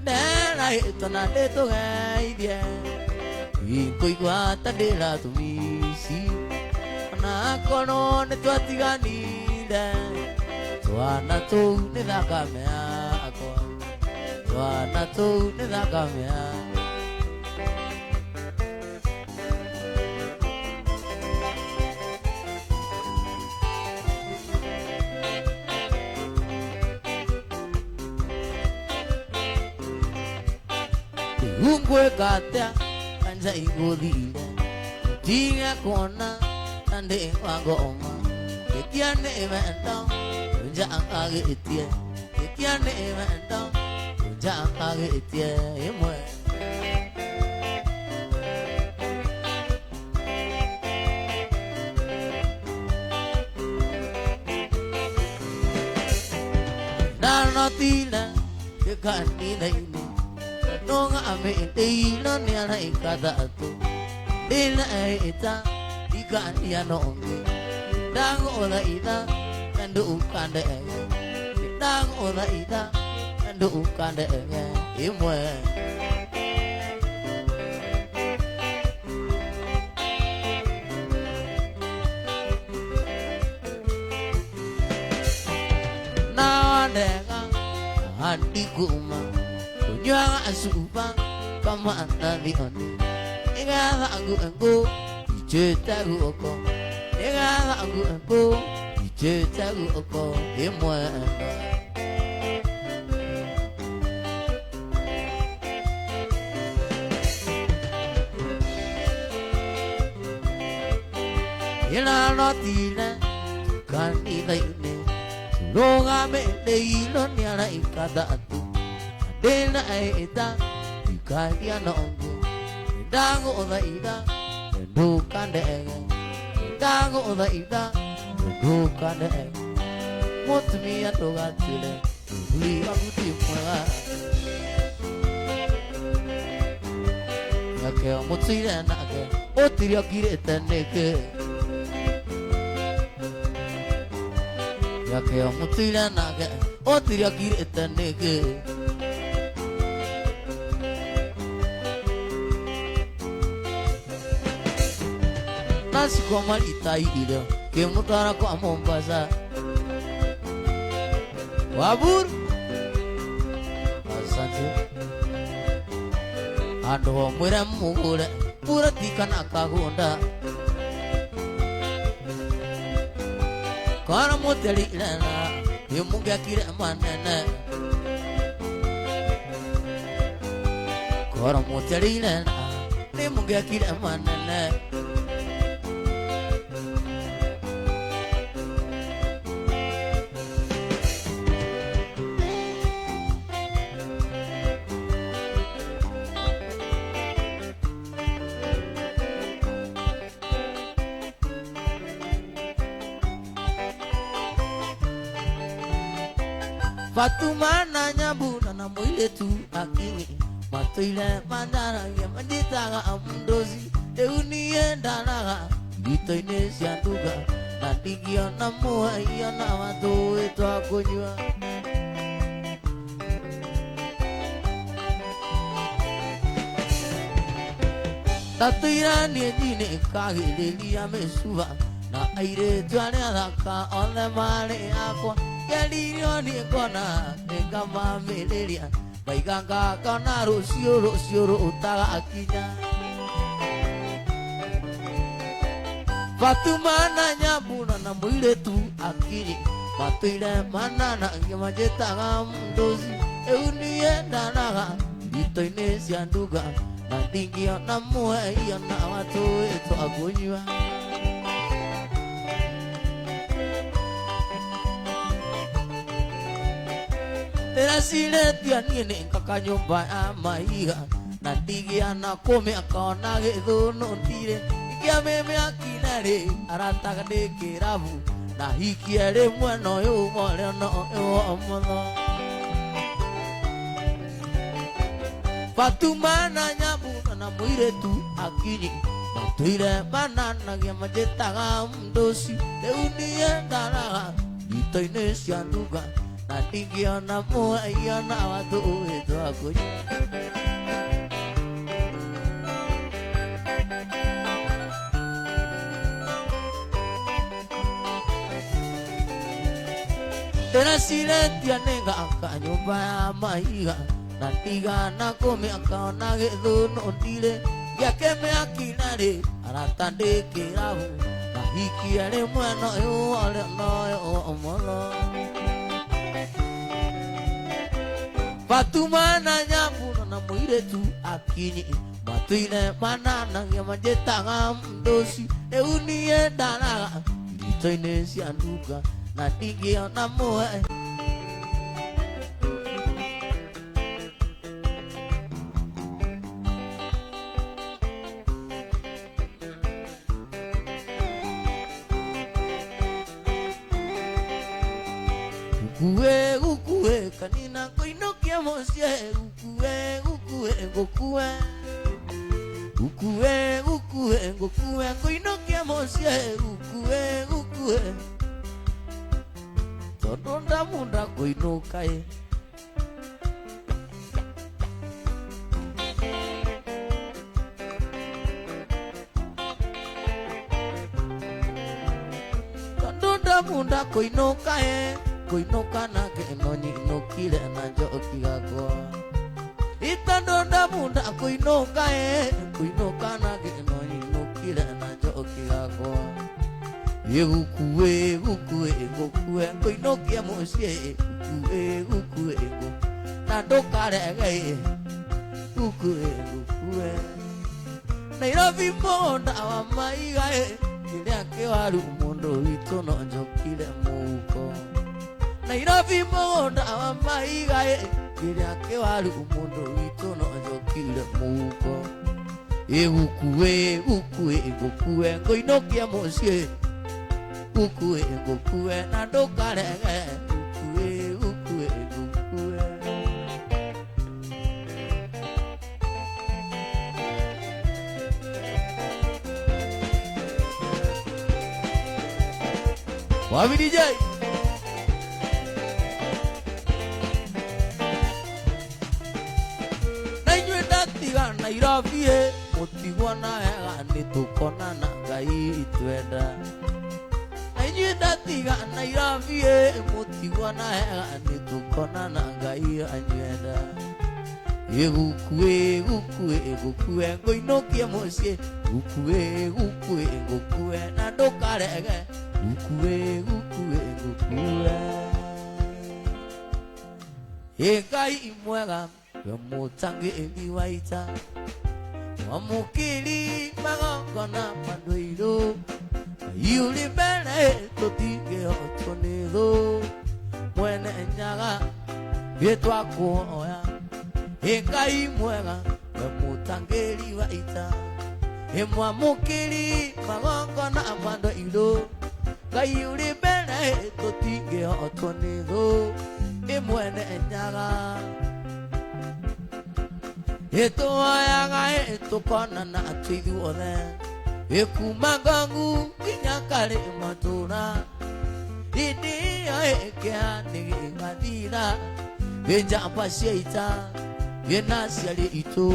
nderaĩtwo na ndĩtũgeithie ikũigua ta ndĩratũmici ona korwo nĩ twatiganire twana tũu nĩ thakame yakwa twana tũu nĩ thakame yakwa ngwĩka atĩa kanja igũthire ndige kuona na ndĩ wa ngoma gĩtia nĩ wendo njakagĩtie gĩtia nĩ wendo njakagĩtie ĩmwe ndanotire gĩkanitha-inĩ nonga amete no ne ana ikatatu ina eta ikania nonge dango ola ida kandu ukande dango ola ida kandu ukande imwe na ndega handi kuma nyanga asupa kama anadioni ingala angu ijeta oko ingala angu ijeta oko imwe ina notile kanida ine longa me deilo ni ana ikadatu dena eta ikalia nongo dango oda ida do kande dango oda ida do kande motmi atoga tile uli abuti mwa yake motira nake otiria kireta neke yake motira nake otiria kireta neke nasi kwa malita ilio kemutara kwa Mombasa wabur asante ando mwere mugure pura tikana kagunda kana moteli ilana yemunga kire manene kana moteli ilana yemunga kire manene Fatuma na nyambuna na mwile tu akini matoile mandara ya manditaga amundozi eunienda naga bitoine sianduga na digio na moa iyo na watu wetu akonywa tatuira ni jine kagilelia mesuva na aire tuane adaka ole male akwa yalirio ni kona kama meleria baiganga kana rũciũ utaga akinya Fatuma na nyambuna na mũirĩtu akiri matuire manana ngĩmanjĩtaga mdozi eunie ndanaga ito-inĩ cia nduga na ndingio na muheio na watu wetu akunywa ndĩreciretia niĩ nĩ ngaka nyũmba ya maiga na ndigĩana kũmĩaka ona gĩthũnũ ndirĩ ingĩamĩmĩakire rĩ arataga ndĩ kĩrabu na hikie rĩmwe no ũyũ mwarĩ no ũyũ mũtho Fatuma na Nyambura na mũirĩtu akinyi matũire mananagia manjĩtaga mdosi rĩu niĩ ndaraga thito-inĩ cia nduga na ndingĩona mũhaiana wa tũĩ twa kũnyua ndĩreciretia nĩ ngaka nyũmba ya maiga na ndigana kũmĩaka ona gĩthũnũ ndirĩ ngĩake mĩaki-na rĩ arata ndĩ kĩrabu na hikie rĩmwe no ũyũ ũrĩa no ũyũ mũno Fatuma na Nyambura na mũirĩtu akinyi matũire mananagia manjĩtaga mdosi rĩu niĩ ndaraga thito-inĩ cia nduga na ndingĩona mũhe Gukue kanina koinokia mosie gukue koinokia mosie gukue todo ndamunda koinoka todo ndamunda koinoka koinoka na kenoni nokile na njoki gakwa itando ndamunda koinoka na kenoni nokile na njoki gakwa gukue koinokia mucie gukue na ndokarege gukue Nairobi monda wa maiga kĩrĩa kĩwaru mũndũ witũ no njokire mũhuko Nairobi mũgũnda wa maiga kĩrĩa kĩwaru mũndũ witũ no njokire mũhuko gukue ngoinokia mũciĩ gukue na ndũkarege gukue Wabi DJ Nairobi mutigwo na wega nĩtũkonana Ngai twenda na inyuĩ ndatiga Nairobi mutigwo na wega nĩtũkonana Ngai anyenda gukue ngoinokie mũciĩ gukue na ndũkarege gukue Ngai mwega we mũtangĩri wa ita wamũkĩri magongona mandũirũ yũrĩ mbere tũtingĩhotwo nĩ thũ mwene nyaga gĩtwakuoya Ngai mwega we mũtangĩri wa ita mwamũkĩri magongona mandũirũ Ngai yũrĩ mbere tũtingĩhotwo nĩ thũ mwene nyaga Ituoyaga tukonana twithuothe Ikuma ngongu nginya karĩ matũra Hĩndĩ ĩyo kĩhani gĩgathira Njamba cia ita na ciarĩ itũ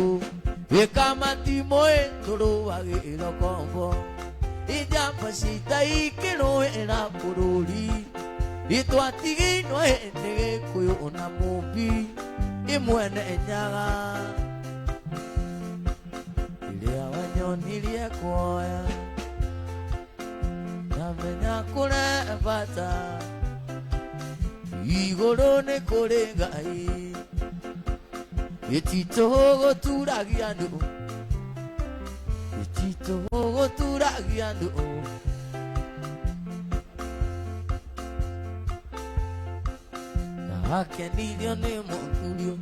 Gĩkamatimũĩ tũrũagĩrĩra kombo Njamba cia ita ikĩrũĩra bũrũri Itwatigĩirwo nĩ Gĩkũyũ na Mũmbi Mwene nyaga Wanyonirie kuoya Namenya kũrebata Igũrũ nĩ kũrĩ Ngai Gĩtitũgũturagia andũ Gĩtitũgũturagia andũ Na Akenirio ni mokurio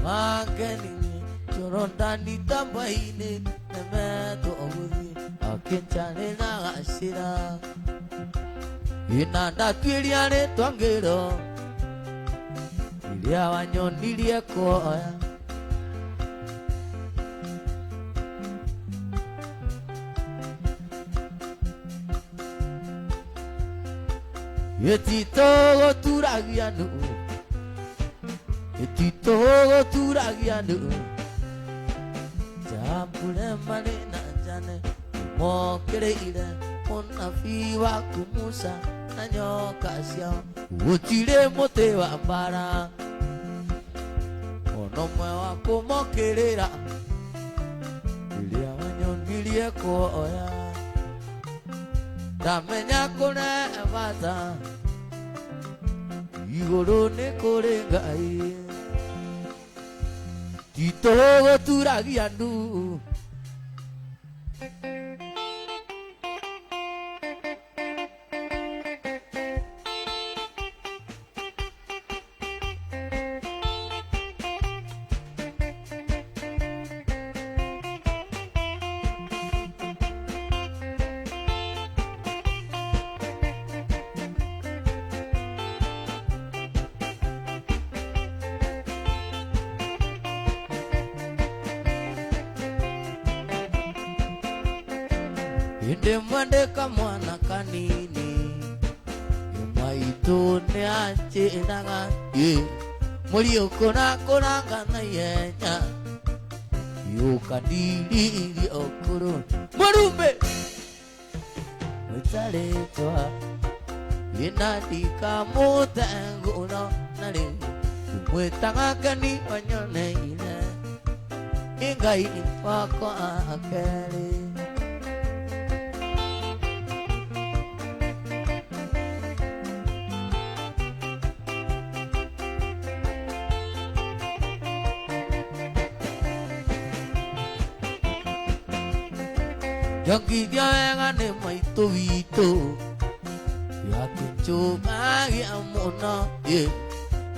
Akenirio Chorondani tambaine Nemeto oguthi Akinchane na gashira Inanda twiriane twangiro Iria wanyonirie kuoya Etito goturagia nu Etito goturagia nu Jambule mane na jane Mokereire Munabii waku Musa na nyoka ciao Gutire muti wa mbara Ono mwe wa kumokirira Iria wanyonirie kuoya Ndamenya kunebata Iguru ni kuri Ngai Tito guturagia ndu Inde mwandeka mwana kanini Yumaitu ni anjinaga Mulio kona na yenya Yukandiri okuru Marumbe Mwitaletwa Inandika mutengu no nari Mwitanga kani wanyone ine Ingai wako akeli Yogi dia wega ni maitu witu Yakuchumagia muno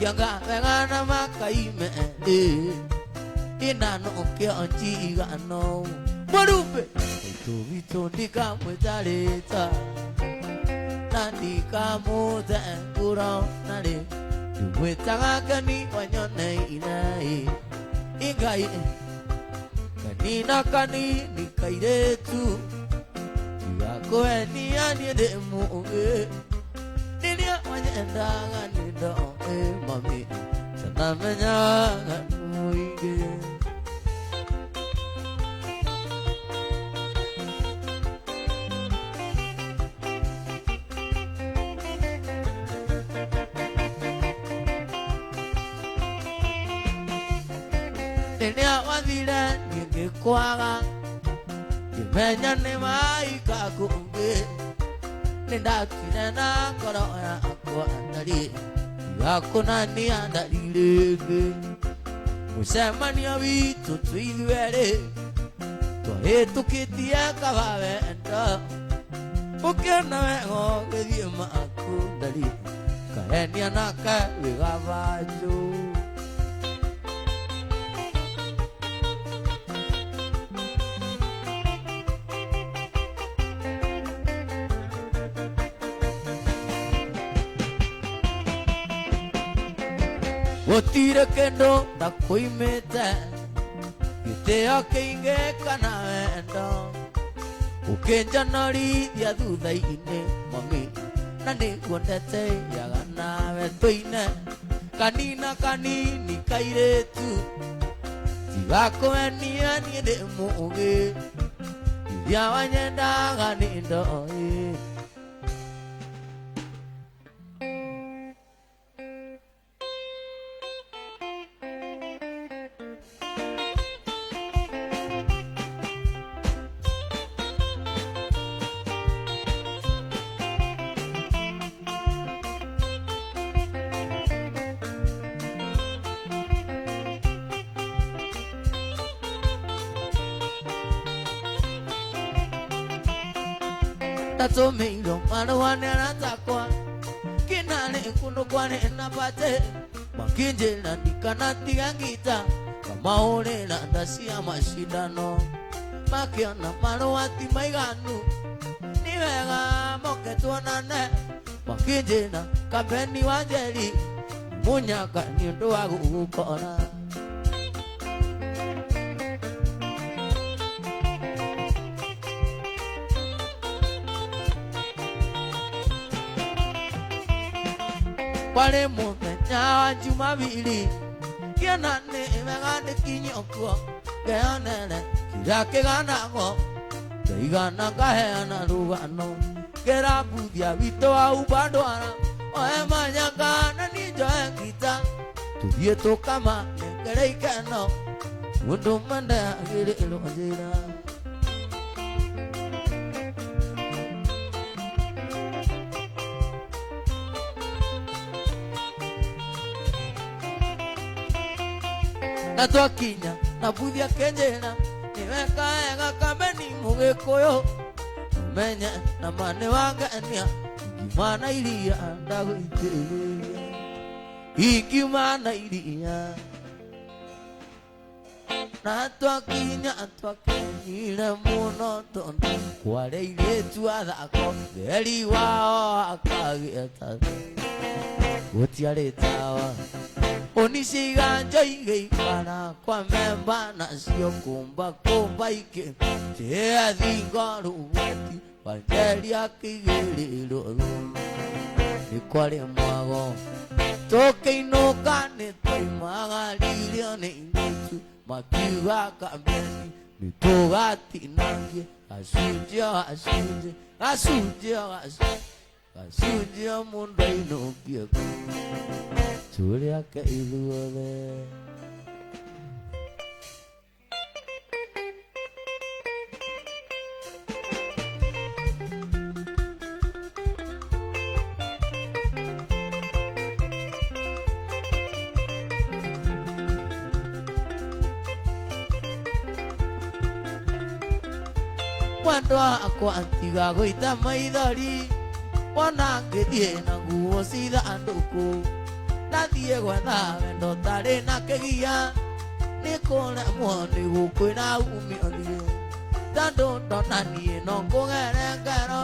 Yaga wega na makaime Ina no kio njigano Marumbe Maitu witu ndika mwitarita Na ndika mutenguro nari Mwitaga kani wanyone inai Ingai Kanina kanini kairetu Tiga ni aniede muge Ninia wanyendaga nido mami Sana menyaga muige Ninia wadhire Kwaga Kimenya ni maika kunge Nindakine na koro ya akwa andari Yako nani andarirege Musemania witu tuithuere Twahitukitie kabawenda Ukiona wego githie maku ndari Kahenia nake wigabanjo Gutire kendo ndakuimite Gitio kiingi kana wendo Ukinjanarithia thutha-ini mami Na niguo ndeteaga nawe tuine Kanina kanini kairetu Tiga kuenia nie ndi mugi Iria wanyendaga ni ndoi Tatumeiro maruane ratakwa Kinane kunukwane napate makinjira ndikanatiga ngita kamaurira ndacia macindano makiona marũa ti maiganu nĩ wega moke tuonane makinjira kambeni wa njeri munyaka nĩ ũndũ wa gũgũkora kwarĩ mũthenya wa Jumapili kĩonane wega ndĩkinyũkuo ngeyonere kĩrĩa kĩganagwo ngaigana ngaheana rũgano ngĩrambuthia witũ wa ubandwara oe manyaka na niĩ njoe ngita tũthiĩ tũkama nengere ikeno mũndũ mende agĩrĩrwo njĩra na twakinya na buthia kenjera niweka wega kambeni mũgĩkũyũ ũmenye na mane wangenia ingiuma na iria ndagũitĩrĩria ingiuma na iria na twakinya twakenire mũno tondũ kwarĩ airĩtu athako theri wao akagĩa tatũ gũtiarĩ tawa onisiga njoige kana kwa memba nacio kumba ike tia thingo rũgwati wanjeria kĩgĩrĩro nĩ kwarĩ mwago tũkĩinũka nĩ twaimagaririo nĩ airĩtu makiuga kambeni nĩ tũgatinangie gacunjio mũndũ ainũkie tũrĩake ithuothe mwendwa wakwa tiga gũita maithori wona ngĩthiĩ na nguo cithandũkũ nathiĩ gwetha wendo tarĩ na kĩgia nĩ kũremwo nĩ gũkwĩra umio thiĩ tondũ ndonanie no ngũgere ngero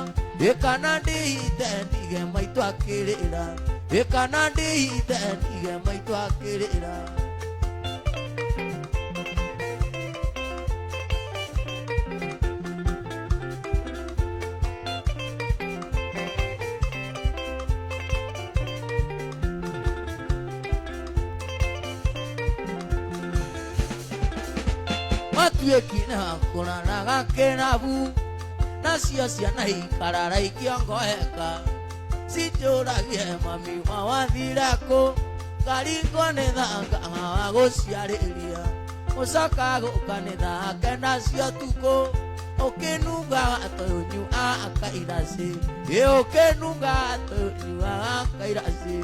ĩkana ndĩhite ndige maitũ akĩrĩra ĩkana ndĩhite ndige maitũ akĩrĩra matuĩkire kũraraga kĩrabu nacio ciana ikarara ikĩongoeka cinjũragie mami wawathire kũ ngaringwo nĩ thanga wa gũciarĩria gũcoka gũka nĩ thaa kenda cia ũtukũ ũkĩnunga gatũnyũ akairacĩ ũkĩnunga gatũnyũ akairacĩ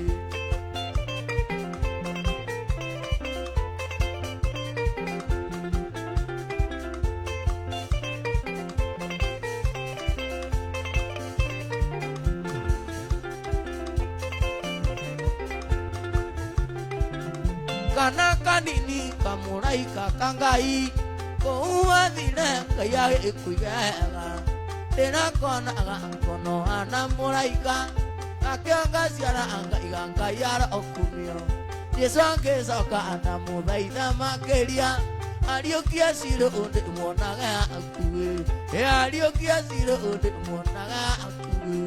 kana kanini kamũraika kangai kũuathire Ngai agĩkũigega ndĩrakonaga ngono ana mũraika gakĩongaciara ngaiga Ngai arokumio Jesũ angĩcoka ndamũthaitha makĩria ariũkia cirũ ndĩmuonaga akuĩ ariũkia cirũ ndĩmuonaga akuĩ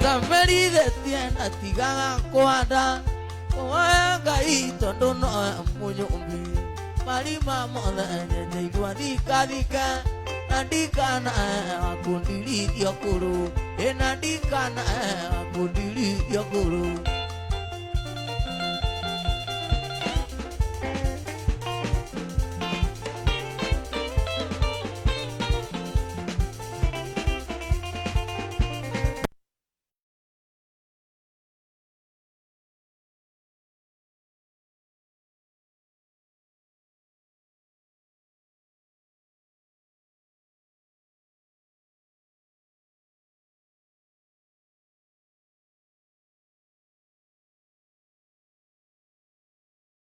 Tamerithĩtie na tigaga kwanda kũhoya Ngai tondũ nowe mũnyũmbi marima mothe nyenjeigua thikathike na ndikana wakũndirithio kũrũ na ndikana wakũndirithio kũrũ